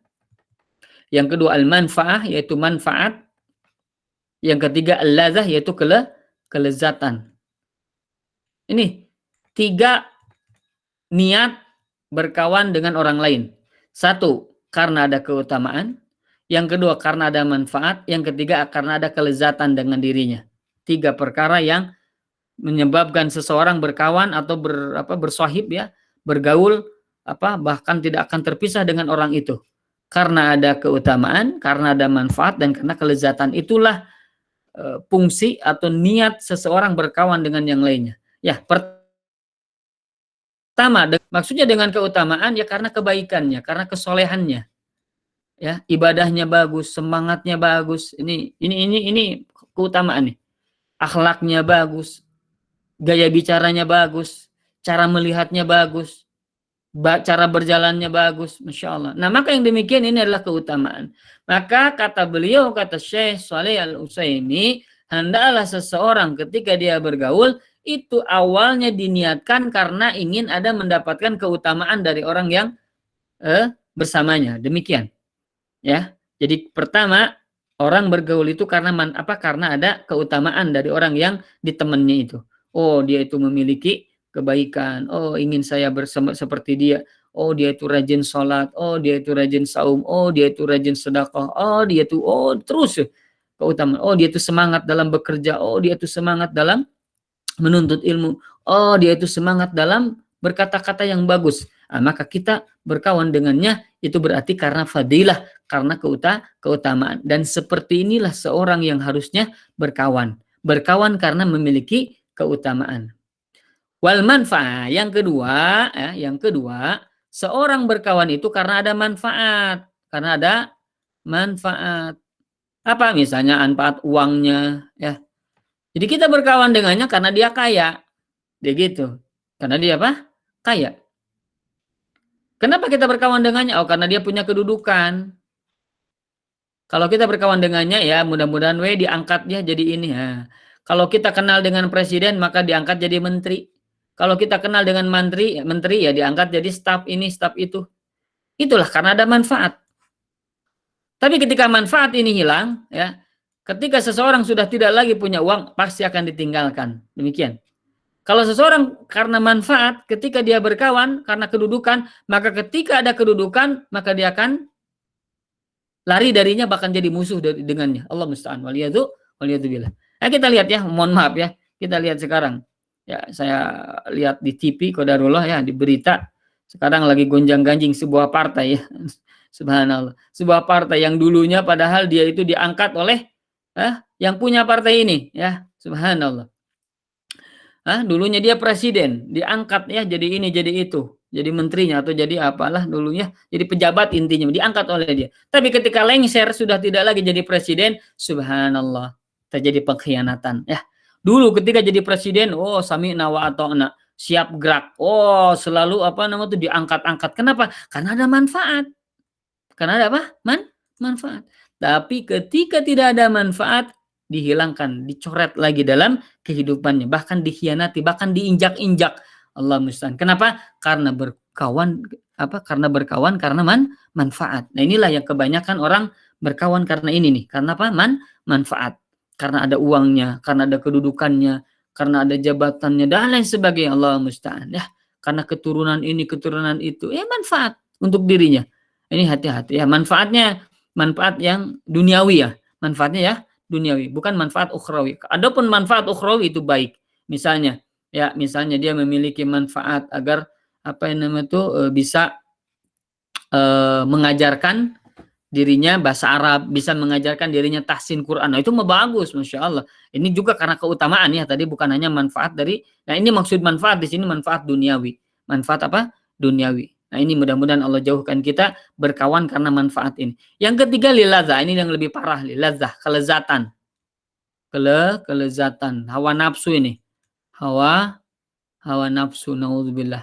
Yang kedua al-manfaah, yaitu manfaat. Yang ketiga al-ladzah, yaitu kelezatan. Ini 3 niat berkawan dengan orang lain. 1, karena ada keutamaan. Yang kedua, karena ada manfaat. Yang ketiga, karena ada kelezatan dengan dirinya. 3 perkara yang menyebabkan seseorang berkawan atau bersahib ya, bergaul bahkan tidak akan terpisah dengan orang itu. Karena ada keutamaan, karena ada manfaat, dan karena kelezatan. Itulah fungsi atau niat seseorang berkawan dengan yang lainnya. Ya, pertama, maksudnya dengan keutamaan ya karena kebaikannya, karena kesolehannya. Ya, ibadahnya bagus, semangatnya bagus. Ini keutamaan nih. Akhlaknya bagus, gaya bicaranya bagus, cara melihatnya bagus, cara berjalannya bagus, Masya Allah. Nah, maka yang demikian ini adalah keutamaan. Maka kata beliau, kata Syekh Shalih Al-Utsaimin, hendaklah seseorang ketika dia bergaul, itu awalnya diniatkan karena ingin ada mendapatkan keutamaan dari orang yang bersamanya. Demikian. Ya, jadi pertama orang bergaul itu karena karena ada keutamaan dari orang yang ditemannya itu. Oh, dia itu memiliki kebaikan. Oh, ingin saya bersama seperti dia. Oh, dia itu rajin sholat. Oh, dia itu rajin saum. Oh, dia itu rajin sedekah. Oh, dia itu terus keutamaan. Oh, dia itu semangat dalam bekerja. Oh, dia itu semangat dalam menuntut ilmu. Oh, dia itu semangat dalam berkata-kata yang bagus. Nah, maka kita berkawan dengannya itu berarti karena fadilah, karena keutamaan. Dan seperti inilah seorang yang harusnya berkawan. Berkawan karena memiliki keutamaan. Wal manfaat, yang kedua, seorang berkawan itu karena ada manfaat. Karena ada manfaat. Apa misalnya manfaat uangnya, ya. Jadi kita berkawan dengannya karena dia kaya. Dia gitu. Karena dia apa? Kaya. Kenapa kita berkawan dengannya? Oh, karena dia punya kedudukan. Kalau kita berkawan dengannya, ya mudah-mudahan diangkat dia jadi ini. Nah, kalau kita kenal dengan presiden, maka diangkat jadi menteri. Kalau kita kenal dengan menteri ya diangkat jadi staf ini, staf itu. Itulah karena ada manfaat. Tapi ketika manfaat ini hilang, ya, ketika seseorang sudah tidak lagi punya uang, pasti akan ditinggalkan. Demikian. Kalau seseorang karena manfaat, ketika dia berkawan karena kedudukan, maka ketika ada kedudukan, maka dia akan lari darinya, bahkan jadi musuh dengannya. Allah musta'an. Waliyadzubillah. Nah, kita lihat ya, mohon maaf ya, kita lihat sekarang. Ya, saya lihat di TV qadarullah ya, di berita sekarang lagi gonjang-ganjing sebuah partai ya. Subhanallah. Sebuah partai yang dulunya padahal dia itu diangkat oleh yang punya partai ini ya. Subhanallah. Dulunya dia presiden, diangkat ya jadi ini jadi itu. jadi menterinya atau jadi apalah dulunya, jadi pejabat intinya, diangkat oleh dia. Tapi ketika lengser sudah tidak lagi jadi presiden, subhanallah, terjadi pengkhianatan. Ya, dulu ketika jadi presiden, oh sami'na wa ata'na, siap gerak. Oh, selalu apa namanya itu diangkat-angkat. Kenapa? Karena ada manfaat. Karena ada apa? Manfaat. Tapi ketika tidak ada manfaat, dihilangkan, dicoret lagi dalam kehidupannya, bahkan dikhianati, bahkan diinjak-injak. Allah musta'an. Kenapa? Karena berkawan Karena berkawan karena manfaat. Nah, inilah yang kebanyakan orang berkawan karena ini nih. Karena apa? Manfaat. Karena ada uangnya, karena ada kedudukannya, karena ada jabatannya dan lain sebagainya. Allah musta'an. Ya, karena keturunan ini, keturunan itu, ya manfaat untuk dirinya. Ini hati-hati ya, manfaat yang duniawi ya. Manfaatnya ya duniawi, bukan manfaat ukhrawi. Adapun manfaat ukhrawi itu baik. Misalnya dia memiliki manfaat agar apa yang namanya itu bisa mengajarkan dirinya bahasa Arab, bisa mengajarkan dirinya tahsin Quran. Nah, itu mah bagus, Masya Allah. Ini juga karena keutamaan ya, tadi bukan hanya manfaat dari, nah ini maksud manfaat di sini manfaat duniawi. Manfaat apa? Duniawi. Nah, ini mudah-mudahan Allah jauhkan kita berkawan karena manfaat ini. Yang ketiga lilazah, ini yang lebih parah, lilazah, kelezatan. Kelezatan, hawa nafsu ini. Hawa nafsu, naudzubillah.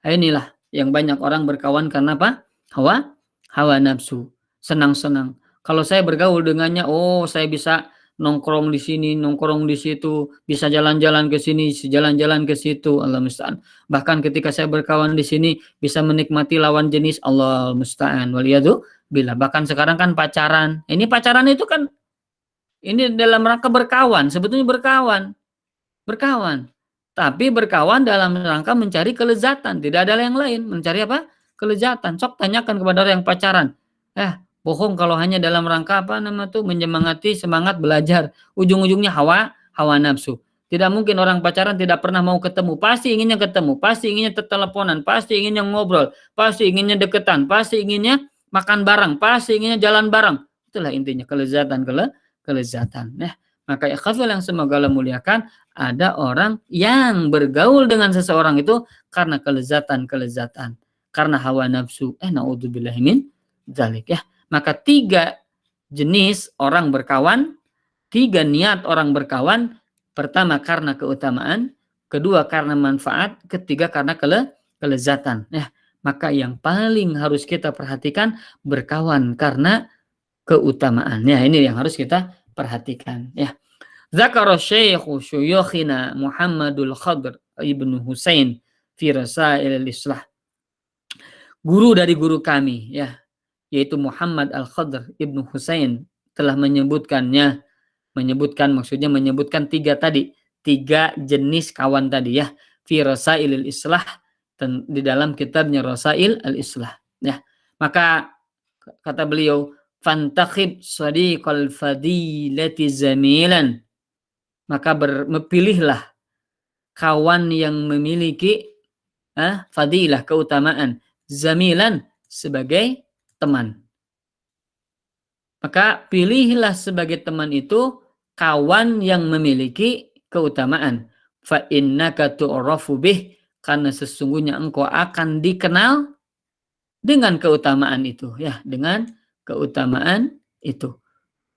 Inilah yang banyak orang berkawan karena apa? Hawa nafsu. Senang-senang. Kalau saya bergaul dengannya, oh saya bisa nongkrong di sini, nongkrong di situ, bisa jalan-jalan ke sini, jalan-jalan ke situ, Allah musta'an. Bahkan ketika saya berkawan di sini, bisa menikmati lawan jenis, Allah musta'an. Waliyadu billah. Bahkan sekarang kan pacaran. Ini pacaran itu kan, ini dalam rangka berkawan, sebetulnya berkawan. Tapi berkawan dalam rangka mencari kelezatan, tidak ada yang lain. Mencari apa? Kelezatan. Sok tanyakan kepada orang yang pacaran. Bohong kalau hanya dalam rangka apa nama tuh menyemangati semangat belajar. Ujung-ujungnya hawa nafsu. Tidak mungkin orang pacaran tidak pernah mau ketemu. Pasti inginnya ketemu, pasti inginnya teleponan, pasti inginnya ngobrol, pasti inginnya deketan, pasti inginnya makan bareng, pasti inginnya jalan bareng. Itulah intinya kelezatan. Maka ikhwafil yang semoga Allah muliakan, ada orang yang bergaul dengan seseorang itu karena kelezatan, karena hawa nafsu. Naudzubillahi min dzalik ya. Maka 3 jenis orang berkawan, 3 niat orang berkawan. Pertama karena keutamaan, kedua karena manfaat, ketiga karena kelezatan. Ya, maka yang paling harus kita perhatikan berkawan karena keutamaan. Ya, ini yang harus kita perhatikan ya. Zakara Syekhu Syuyukhina Muhammadul Khadr Ibnu Husain fi Rasail al-Islah. Guru dari guru kami ya, yaitu Muhammad Al-Khadr Ibnu Husain telah menyebutkan 3 tadi, 3 jenis kawan tadi ya, fi Rasail al-Islah, di dalam kitabnya Rasail al-Islah ya. Maka kata beliau, fantakhib sadiqal fadilati zamilan, maka pilihlah kawan yang memiliki fadilah, keutamaan, zamilan, sebagai teman. Maka pilihlah sebagai teman itu kawan yang memiliki keutamaan. Fa innaka tu'rafu bih, karena sesungguhnya engkau akan dikenal dengan keutamaan itu ya, dengan keutamaan itu.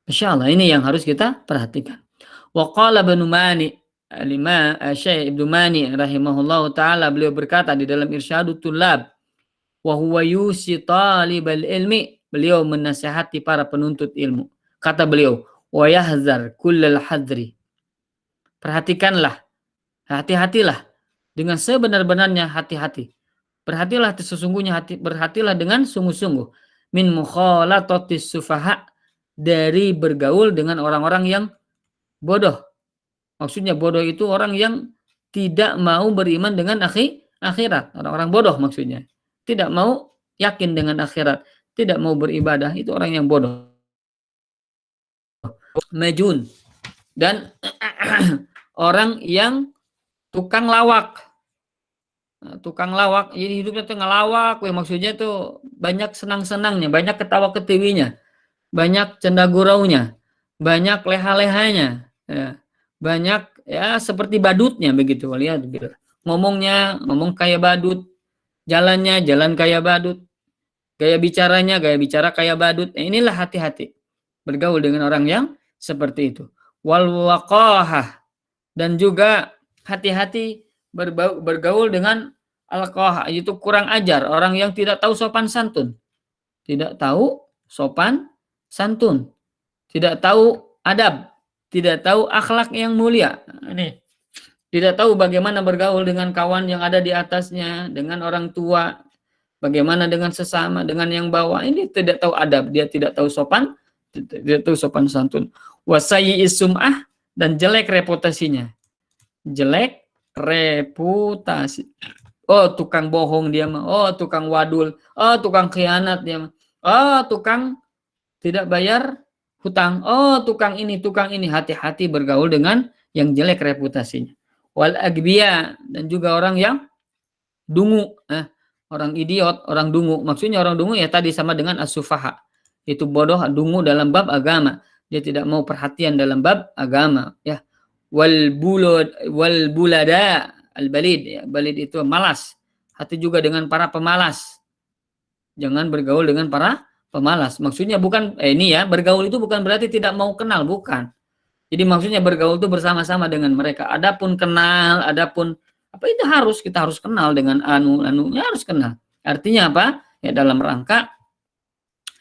Masya Allah, ini yang harus kita perhatikan. Wa qala Ibnu Mani, Syekh Ibnu Mani rahimahullahu taala, beliau berkata di dalam Irsyadut Tullab, wa huwa yusi talibal ilmi, beliau menasihati para penuntut ilmu. Kata beliau, wa yahzar kullal hadri, perhatikanlah, hati-hatilah dengan sebenar-benarnya hati-hati. Berhatilah sesungguhnya berhatilah dengan sungguh-sungguh min mukhalatatis sufaha, dari bergaul dengan orang-orang yang bodoh. Maksudnya bodoh itu orang yang tidak mau beriman dengan akhirat. Orang-orang bodoh maksudnya. Tidak mau yakin dengan akhirat. Tidak mau beribadah. Itu orang yang bodoh. Majun. Dan orang yang tukang lawak. Tukang lawak. Jadi hidupnya itu ngelawak. Maksudnya itu banyak senang-senangnya. Banyak ketawa-ketiwinya. Banyak canda guraunya. Banyak leha-lehanya. Ya. Banyak ya seperti badutnya begitu, lihat ngomong kayak badut, jalannya jalan kayak badut, gaya bicaranya gaya bicara kayak badut. Inilah hati-hati bergaul dengan orang yang seperti itu. Wal waqahah, dan juga hati-hati bergaul dengan al-qahah, itu kurang ajar, orang yang tidak tahu sopan santun. Tidak tahu sopan santun, tidak tahu adab, tidak tahu akhlak yang mulia. Ini tidak tahu bagaimana bergaul dengan kawan yang ada di atasnya, dengan orang tua, bagaimana dengan sesama, dengan yang bawah. Ini tidak tahu adab, dia tidak tahu sopan, tidak tahu sopan santun. Wasayyi sum'ah, dan jelek reputasinya. Jelek reputasi. Oh, tukang bohong dia mah. Oh, tukang wadul. Oh, tukang khianat dia mah. Oh, tukang tidak bayar hutang. Oh, tukang ini, tukang ini. Hati-hati bergaul dengan yang jelek reputasinya. Wal agbiya, dan juga orang yang dungu. Orang idiot, orang dungu. Maksudnya orang dungu ya tadi sama dengan as-sufaha. Itu bodoh, dungu dalam bab agama. Dia tidak mau perhatian dalam bab agama. Ya. Wal bulada al-balid. Ya. Balid itu malas. Hati juga dengan para pemalas. Jangan bergaul dengan para pemalas. Maksudnya bukan, ini ya, bergaul itu bukan berarti tidak mau kenal. Bukan. Jadi maksudnya bergaul itu bersama-sama dengan mereka. Adapun kenal, adapun apa itu kita harus kenal dengan anunya harus kenal. Artinya apa? Ya dalam rangka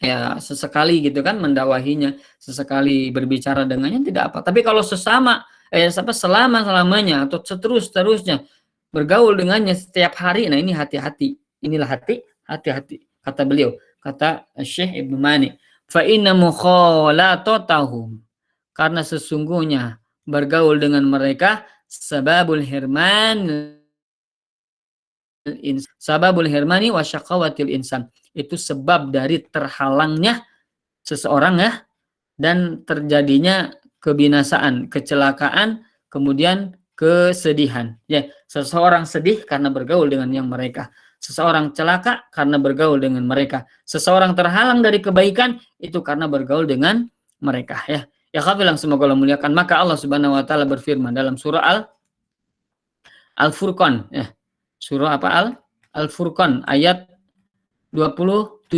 ya sesekali gitu kan mendawahinya, sesekali berbicara dengannya tidak apa. Tapi kalau sesama selama-lamanya atau seterusnya bergaul dengannya setiap hari, nah ini hati-hati. Inilah hati-hati kata beliau, kata Syekh Ibnu Mani. Fa inna mukhalatahum, karena sesungguhnya bergaul dengan mereka sababul hirmani wa syaqawatil insan, itu sebab dari terhalangnya seseorang ya dan terjadinya kebinasaan, kecelakaan, kemudian kesedihan. Ya, seseorang sedih karena bergaul dengan yang mereka. Seseorang celaka karena bergaul dengan mereka. Seseorang terhalang dari kebaikan itu karena bergaul dengan mereka ya. Ya kafilang semoga Allah muliakan. Maka Allah Subhanahu wa taala berfirman dalam surah Al-Furqan ya. Surah apa? Al-Furqan ayat 27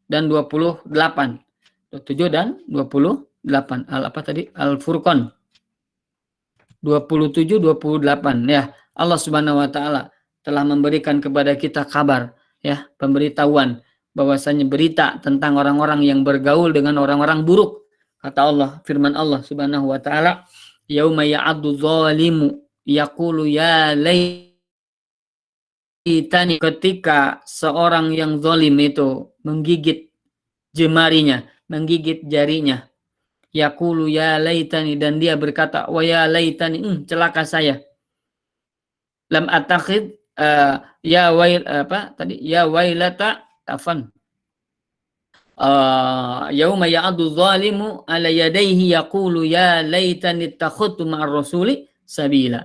dan 28. 27 dan 28. Apa tadi? Al-Furqan 27 28 ya. Allah Subhanahu wa taala telah memberikan kepada kita kabar ya, pemberitahuan bahwasanya berita tentang orang-orang yang bergaul dengan orang-orang buruk. Kata Allah, firman Allah Subhanahu wa taala, yauma ya'addu zalimu yaqulu ya laitani, ketika seorang yang zalim itu menggigit jemarinya, menggigit jarinya, yaqulu ya laitani, dan dia berkata wa ya laitani, celaka saya, lam attakhid ya wail apa tadi, ya wailata afan, yauma ya'addu zalimu ala yadayhi yaqulu ya laitani ittakhadtu ma'ar rasuli sabila.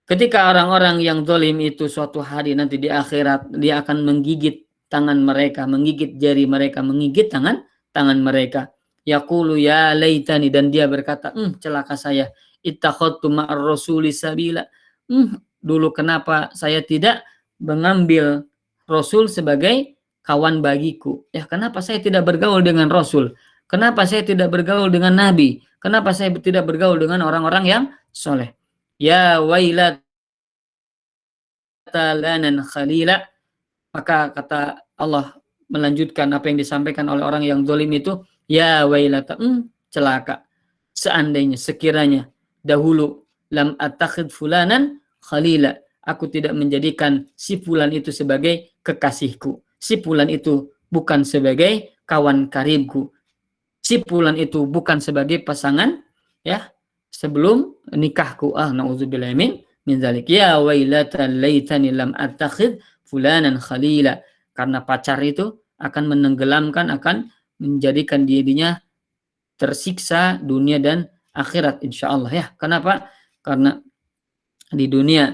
Ketika orang-orang yang zalim itu suatu hari nanti di akhirat, dia akan menggigit tangan mereka, menggigit jari mereka, menggigit tangan mereka. Yaqulu ya laitani, dan dia berkata, celaka saya, ittakhadtu ma'ar rasuli sabila. Dulu kenapa saya tidak mengambil Rasul sebagai kawan bagiku? Ya, kenapa saya tidak bergaul dengan Rasul? Kenapa saya tidak bergaul dengan Nabi? Kenapa saya tidak bergaul dengan orang-orang yang soleh? Ya wailata lanan khalila. Maka kata Allah melanjutkan apa yang disampaikan oleh orang yang zalim itu, ya wailata, celaka. Seandainya, sekiranya dahulu lam attakhid fulanan khalila, aku tidak menjadikan si fulan itu sebagai kekasihku. Si fulan itu bukan sebagai kawan karibku. Si fulan itu bukan sebagai pasangan ya sebelum nikahku. Nauzubillah min zalik. Ya wailata laitani lam attakhid fulanan khalila. Karena pacar itu akan menenggelamkan, akan menjadikan dirinya tersiksa dunia dan akhirat insyaallah ya. Kenapa? Karena di dunia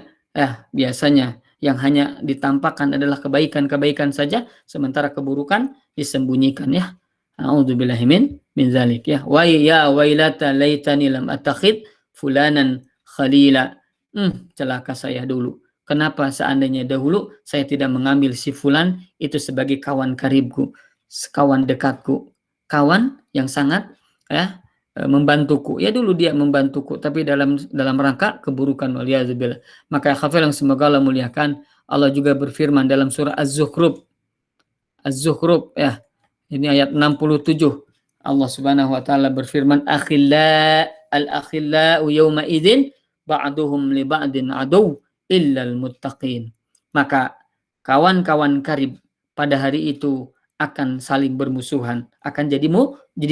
biasanya yang hanya ditampakkan adalah kebaikan-kebaikan saja, sementara keburukan disembunyikan ya. A'udzubillahi min zalik ya. Wa ya wailata laitani lam attakhid fulanan khalila. Celaka saya dulu. Kenapa seandainya dahulu saya tidak mengambil si fulan itu sebagai kawan karibku, kawan dekatku, kawan yang sangat ya membantuku. Ya dulu dia membantuku, tapi dalam rangka keburukan, waliyadzubillah. Maka hafal yang semoga Allah muliakan, Allah juga berfirman dalam surah Az-Zukhruf. Az-Zukhruf ya. Ini ayat 67. Allah Subhanahu wa taala berfirman, al-akhillau yawma idzin ba'duhum li ba'din adu illal muttaqin. Maka kawan-kawan karib pada hari itu akan saling bermusuhan, akan jadi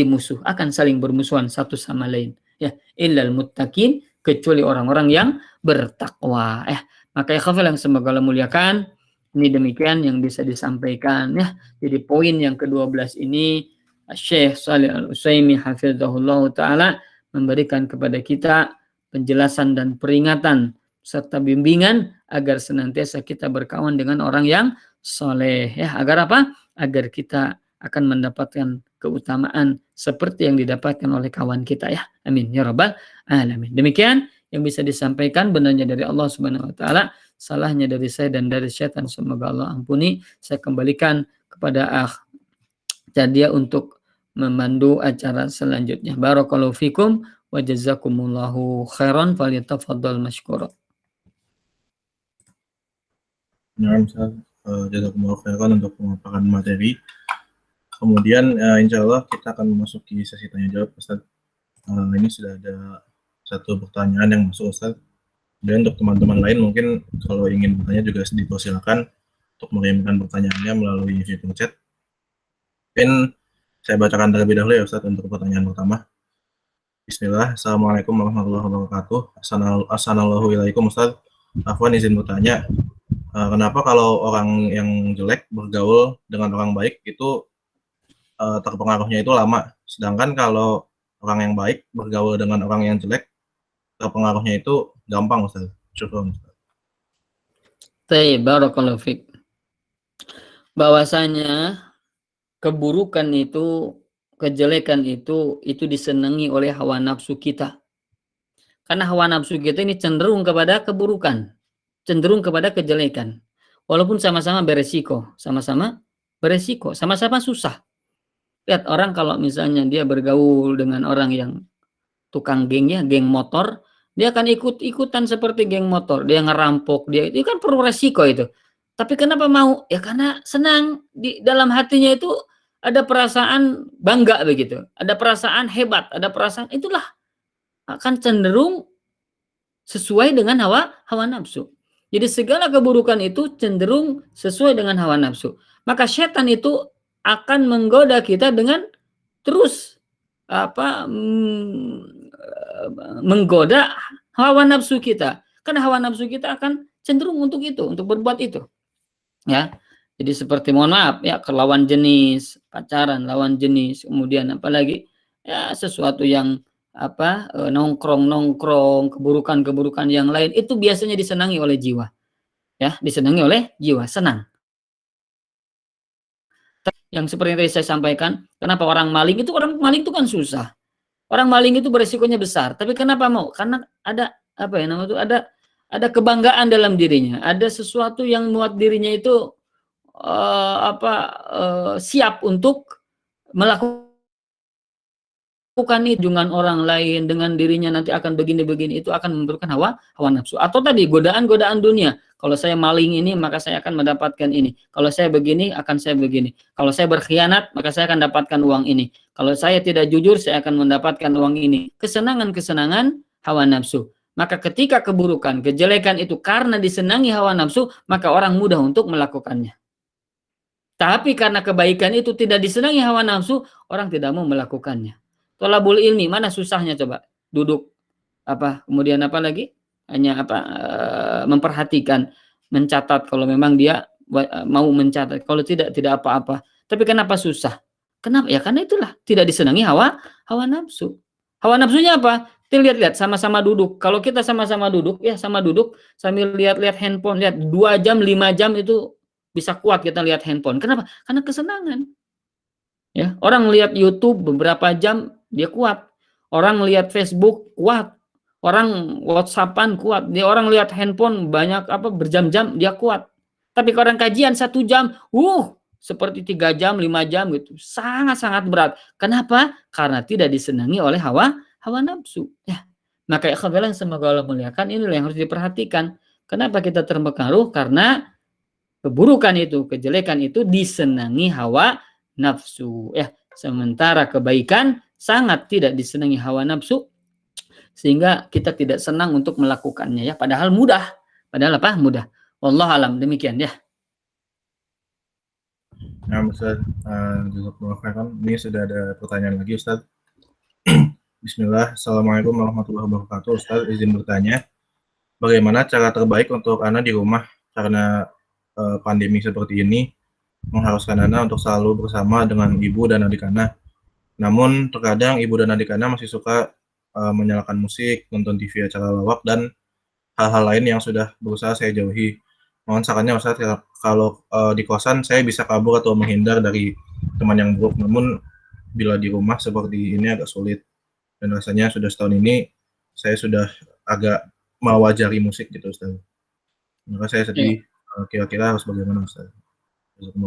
musuh, akan saling bermusuhan satu sama lain. Ya, illal muttaqin, kecuali orang-orang yang bertakwa. Maka ya khafal yang semoga Allah muliakan, ini demikian yang bisa disampaikan ya. Jadi poin yang ke-12 ini Syekh Shalih Al-Utsaimin hafizahullah taala memberikan kepada kita penjelasan dan peringatan serta bimbingan agar senantiasa kita berkawan dengan orang yang soleh ya. Agar apa? Agar kita akan mendapatkan keutamaan seperti yang didapatkan oleh kawan kita ya. Amin ya rabbal alamin. Demikian yang bisa disampaikan, benarnya dari Allah Subhanahu wa taala, salahnya dari saya dan dari syaitan semoga Allah ampuni. Saya kembalikan kepada Jadia untuk memandu acara selanjutnya. Barakallahu fikum wa jazakumullahu khairan, falyatafaddal masykura. Ya, Ustaz, jazakumullahu khairan untuk pemaparan materi. Kemudian insya Allah kita akan memasuki sesi tanya jawab, Ustaz. Ini sudah ada satu pertanyaan yang masuk, Ustaz. Dan untuk teman-teman lain mungkin kalau ingin bertanya juga dipersilakan untuk mengirimkan pertanyaannya melalui fitur chat. Mungkin saya bacakan terlebih dahulu ya, Ustaz, untuk pertanyaan pertama. Bismillah. Assalamualaikum warahmatullahi wabarakatuh. Assalamualaikum, Ustaz. Afwan izin bertanya, kenapa kalau orang yang jelek bergaul dengan orang baik itu terpengaruhnya itu lama, sedangkan kalau orang yang baik bergaul dengan orang yang jelek terpengaruhnya itu gampang, Ustaz? Syukran, Ustaz. Baik, barakallahu fiik. Bahwasanya keburukan itu, kejelekan itu disenangi oleh hawa nafsu kita. Karena hawa nafsu kita ini cenderung kepada keburukan, cenderung kepada kejelekan. Walaupun sama-sama beresiko, sama-sama susah. Lihat orang kalau misalnya dia bergaul dengan orang yang tukang gengnya, geng motor, dia akan ikut-ikutan seperti geng motor, dia ngerampok, dia itu kan perlu resiko itu. Tapi kenapa mau? Ya karena senang, di dalam hatinya itu ada perasaan bangga begitu, ada perasaan hebat, ada perasaan, itulah akan cenderung sesuai dengan hawa nafsu. Jadi segala keburukan itu cenderung sesuai dengan hawa nafsu. Maka setan itu akan menggoda kita dengan terus menggoda hawa nafsu kita. Karena hawa nafsu kita akan cenderung untuk itu, untuk berbuat itu. Ya. Jadi seperti mohon maaf ya, ke lawan jenis, pacaran lawan jenis, kemudian apalagi ya sesuatu yang nongkrong, keburukan yang lain itu biasanya disenangi oleh jiwa. Ya, disenangi oleh jiwa, senang. Yang seperti yang tadi saya sampaikan, kenapa orang maling itu kan susah. Orang maling itu beresikonya besar, tapi kenapa mau? Karena ada ada kebanggaan dalam dirinya, ada sesuatu yang membuat dirinya itu siap untuk melakukan itu dengan orang lain, dengan dirinya nanti akan begini-begini, itu akan memberikan hawa nafsu. Atau tadi godaan-godaan dunia. Kalau saya maling ini, maka saya akan mendapatkan ini. Kalau saya begini, akan saya begini. Kalau saya berkhianat, maka saya akan dapatkan uang ini. Kalau saya tidak jujur, saya akan mendapatkan uang ini. Kesenangan-kesenangan hawa nafsu. Maka ketika keburukan, kejelekan itu karena disenangi hawa nafsu, maka orang mudah untuk melakukannya. Tapi karena kebaikan itu tidak disenangi hawa nafsu, orang tidak mau melakukannya. Tolabul ilmi, mana susahnya coba? Duduk, kemudian apa lagi? Hanya memperhatikan, mencatat kalau memang dia mau mencatat. Kalau tidak apa-apa. Tapi kenapa susah? Kenapa? Ya karena itulah tidak disenangi hawa nafsu. Hawa nafsunya apa? Kita lihat-lihat, sama-sama duduk. Kalau kita sama-sama duduk, ya sama duduk sambil lihat-lihat handphone, lihat 2 jam, 5 jam itu bisa kuat kita lihat handphone. Kenapa? Karena kesenangan. Ya, orang lihat YouTube beberapa jam dia kuat. Orang lihat Facebook kuat. Orang WhatsAppan kuat, dia orang lihat handphone banyak apa berjam-jam dia kuat. Tapi kalau orang kajian 1 jam, seperti 3 jam, 5 jam gitu, sangat-sangat berat. Kenapa? Karena tidak disenangi oleh hawa nafsu. Ya, maka ikhwan semoga Allah muliakan, inilah yang harus diperhatikan. Kenapa kita terpengaruh? Karena keburukan itu, kejelekan itu disenangi hawa nafsu. Ya, sementara kebaikan sangat tidak disenangi hawa nafsu, sehingga kita tidak senang untuk melakukannya ya, padahal mudah. Padahal apa? Mudah. Wallahu alam, demikian ya. Nah, Ustaz, ini sudah ada pertanyaan lagi, Ustaz. Bismillah, Assalamualaikum warahmatullahi wabarakatuh. Ustaz, izin bertanya, bagaimana cara terbaik untuk Ana di rumah karena pandemi seperti ini mengharuskan Ana untuk selalu bersama dengan ibu dan adik Ana. Namun terkadang ibu dan adik Ana masih suka menyalakan musik, nonton TV acara lawak, dan hal-hal lain yang sudah berusaha saya jauhi. Mohon sarannya Ustaz, kalau di kosan saya bisa kabur atau menghindar dari teman yang buruk, namun bila di rumah seperti ini agak sulit. Dan rasanya sudah setahun ini saya sudah agak mewajari musik gitu Ustaz. Maka saya sedih, kira-kira harus bagaimana Ustaz?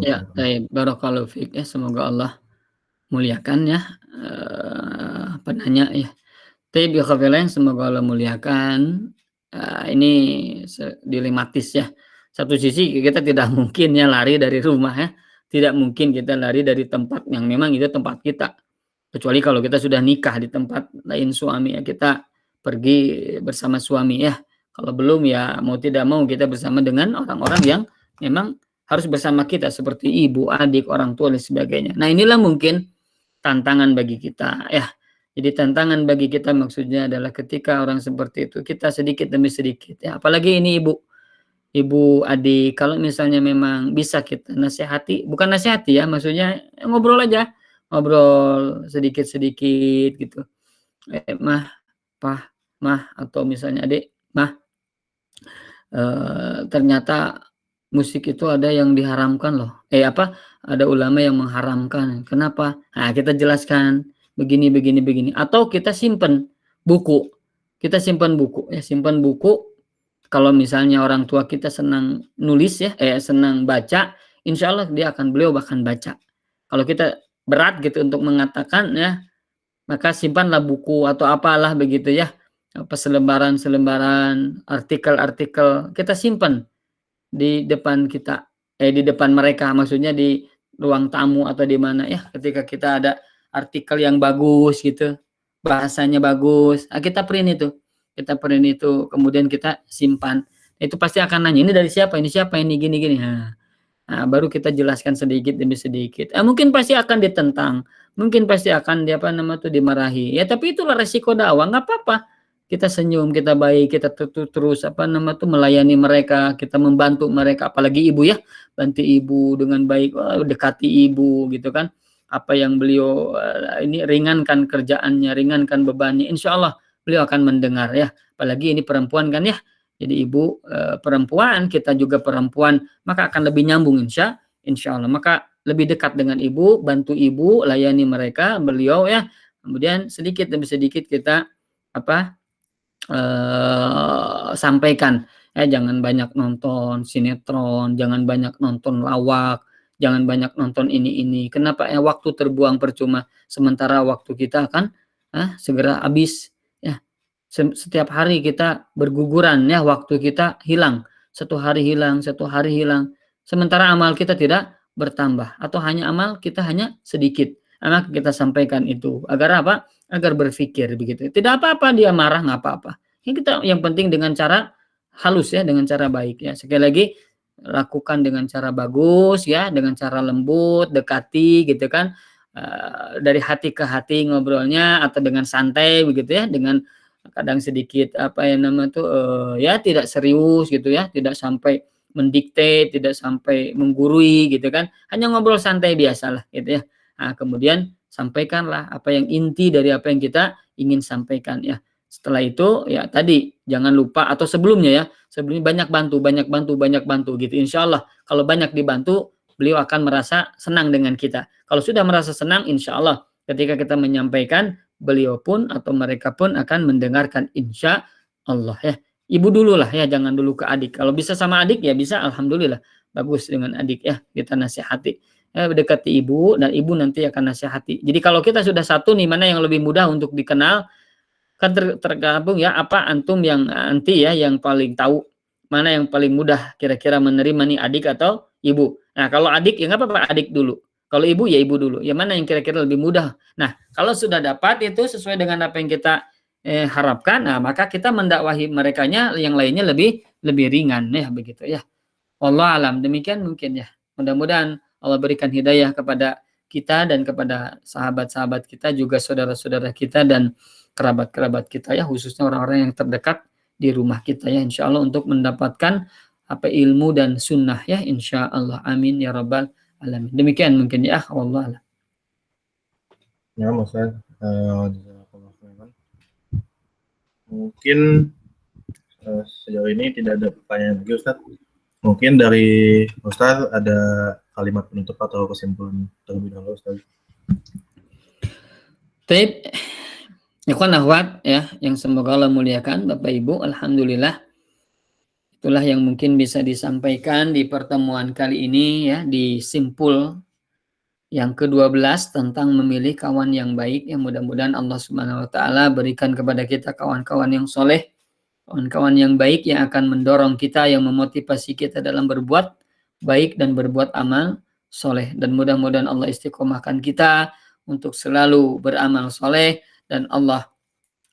Ya, barakallahu fiik ya, semoga Allah muliakan ya penanya ya. Tapi yang semoga Allah muliakan. Ini dilematis ya. Satu sisi kita tidak mungkin ya lari dari rumah ya. Tidak mungkin kita lari dari tempat yang memang itu tempat kita. Kecuali kalau kita sudah nikah di tempat lain suami ya, kita pergi bersama suami ya. Kalau belum ya mau tidak mau kita bersama dengan orang-orang yang memang harus bersama kita seperti ibu, adik, orang tua dan sebagainya. Nah, inilah mungkin tantangan bagi kita ya. Jadi tantangan bagi kita maksudnya adalah ketika orang seperti itu kita sedikit demi sedikit ya. Apalagi ini ibu adik, kalau misalnya memang bisa kita nasihati, bukan nasihati ya, maksudnya ngobrol aja, ngobrol sedikit-sedikit gitu. Mah, pah, mah, atau misalnya adik, mah, ternyata musik itu ada yang diharamkan loh. Ada ulama yang mengharamkan. Kenapa? Nah, kita jelaskan begini, begini, begini. Atau kita simpan buku. Kita simpan buku ya, simpan buku. Kalau misalnya orang tua kita senang nulis ya, senang baca, insya Allah beliau bahkan baca. Kalau kita berat gitu untuk mengatakan ya, maka simpanlah buku atau apalah begitu ya, apa selembaran-selembaran artikel-artikel kita simpan di depan kita, di depan mereka, maksudnya di ruang tamu atau di mana ya, ketika kita ada artikel yang bagus gitu, bahasanya bagus, kita print itu, kemudian kita simpan. Itu pasti akan nanya, ini dari siapa, ini gini-gini. Nah, baru kita jelaskan sedikit demi sedikit. Mungkin pasti akan ditentang, mungkin pasti akan dimarahi. Ya, tapi itulah resiko dakwah, nggak apa-apa. Kita senyum, kita baik, kita terus melayani mereka, kita membantu mereka, apalagi ibu ya, bantu ibu dengan baik, dekati ibu gitu kan. Apa yang beliau ini ringankan kerjaannya, ringankan bebannya, insya Allah beliau akan mendengar ya. Apalagi ini perempuan kan ya. Jadi ibu perempuan, kita juga perempuan, maka akan lebih nyambung insya Allah. Maka lebih dekat dengan ibu, bantu ibu, layani mereka, beliau ya. Kemudian sedikit demi sedikit kita sampaikan. Jangan banyak nonton sinetron, jangan banyak nonton lawak, jangan banyak nonton ini. Kenapa? Waktu terbuang percuma. Sementara waktu kita akan segera habis. Ya, setiap hari kita berguguran ya, waktu kita hilang. Satu hari hilang. Sementara amal kita tidak bertambah, atau amal kita hanya sedikit. Maka kita sampaikan itu agar apa? Agar berpikir begitu. Tidak apa-apa dia marah, nggak apa-apa. Yang penting dengan cara halus ya, dengan cara baik ya. Sekali lagi, lakukan dengan cara bagus ya, dengan cara lembut, dekati gitu kan. Dari hati ke hati ngobrolnya, atau dengan santai begitu ya, dengan kadang sedikit ya tidak serius gitu ya, tidak sampai mendikte, tidak sampai menggurui gitu kan. Hanya ngobrol santai biasalah gitu ya. Nah, kemudian sampaikanlah apa yang inti dari apa yang kita ingin sampaikan ya. Setelah itu ya tadi jangan lupa, atau sebelumnya banyak bantu gitu. Insya Allah kalau banyak dibantu, beliau akan merasa senang dengan kita. Kalau sudah merasa senang, insya Allah ketika kita menyampaikan, beliau pun atau mereka pun akan mendengarkan insya Allah ya. Ibu dulu lah ya, jangan dulu ke adik. Kalau bisa sama adik ya bisa, alhamdulillah bagus dengan adik ya, kita nasihati. Dekati ibu dan ibu nanti akan nasihati. Jadi kalau kita sudah satu nih, mana yang lebih mudah untuk dikenal, kan tergabung ya, apa antum yang anti ya, yang paling tahu mana yang paling mudah kira-kira menerima nih, adik atau ibu. Nah kalau adik ya nggak apa-apa, adik dulu. Kalau ibu ya ibu dulu. Ya mana yang kira-kira lebih mudah. Nah kalau sudah dapat itu sesuai dengan apa yang kita harapkan, nah maka kita mendakwahi merekanya yang lainnya lebih ringan ya, begitu ya. Allah alam, demikian mungkin ya. Mudah-mudahan Allah berikan hidayah kepada kita dan kepada sahabat-sahabat kita, juga saudara-saudara kita dan kerabat-kerabat kita ya, khususnya orang-orang yang terdekat di rumah kita ya, insya Allah, untuk mendapatkan apa ilmu dan sunnah ya, insya Allah. Amin ya rabbal alamin. Demikian mungkin ya, Allah alam. Ya, Ustaz. Mungkin sejauh ini tidak ada pertanyaan lagi, Ustaz. Mungkin dari Ustaz ada kalimat penutup atau kesimpulan terlebih dahulu, Ustaz. Baik, ikhwan akhwat ya, yang semoga Allah muliakan, Bapak Ibu, alhamdulillah itulah yang mungkin bisa disampaikan di pertemuan kali ini ya, di simpul yang ke-12 tentang memilih kawan yang baik. Yang mudah-mudahan Allah Subhanahu wa taala berikan kepada kita kawan-kawan yang soleh, kawan-kawan yang baik yang akan mendorong kita, yang memotivasi kita dalam berbuat baik dan berbuat amal soleh. Dan mudah-mudahan Allah istiqomahkan kita untuk selalu beramal soleh, dan Allah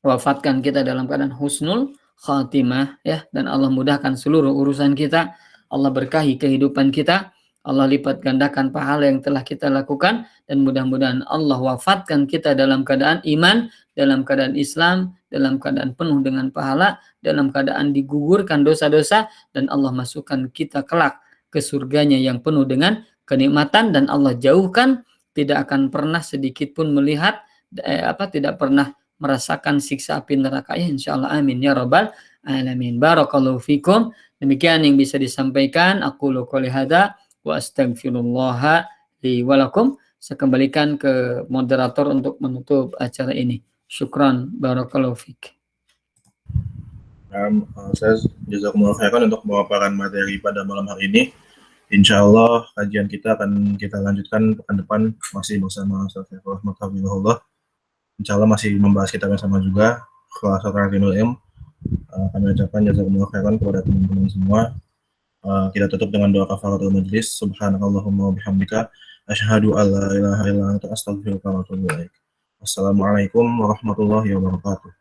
wafatkan kita dalam keadaan husnul khatimah ya, dan Allah mudahkan seluruh urusan kita, Allah berkahi kehidupan kita, Allah lipat gandakan pahala yang telah kita lakukan, dan mudah-mudahan Allah wafatkan kita dalam keadaan iman, dalam keadaan Islam, dalam keadaan penuh dengan pahala, dalam keadaan digugurkan dosa-dosa, dan Allah masukkan kita kelak ke surganya yang penuh dengan kenikmatan, dan Allah jauhkan, tidak akan pernah sedikit pun melihat tidak pernah merasakan siksa api neraka ya, insyaallah. Amin ya rabbal alamin. Barakallahu fikum. Demikian yang bisa disampaikan. Aqulu qouli hadza wa astaghfirullah li wa lakum. Saya kembalikan ke moderator untuk menutup acara ini. Syukran, barakallahu fik. Saya jazakumullah khairan untuk memaparkan materi pada malam hari ini. Insya Allah kajian kita akan kita lanjutkan pekan depan masih bersama Ustaz Saiful Rahmat Hafizahullah. Insya Allah masih membahas kitab yang sama juga, Khulasatul Ilm. Kami ucapkan jazakumullah khairan kepada teman-teman semua. Kita tutup dengan doa kafaratul majlis. Subhanakallahumma wa bihamdika asyhadu an la ilaha illa anta astaghfiruka wa atubu ilaik. Wassalamualaikum warahmatullahi wabarakatuh.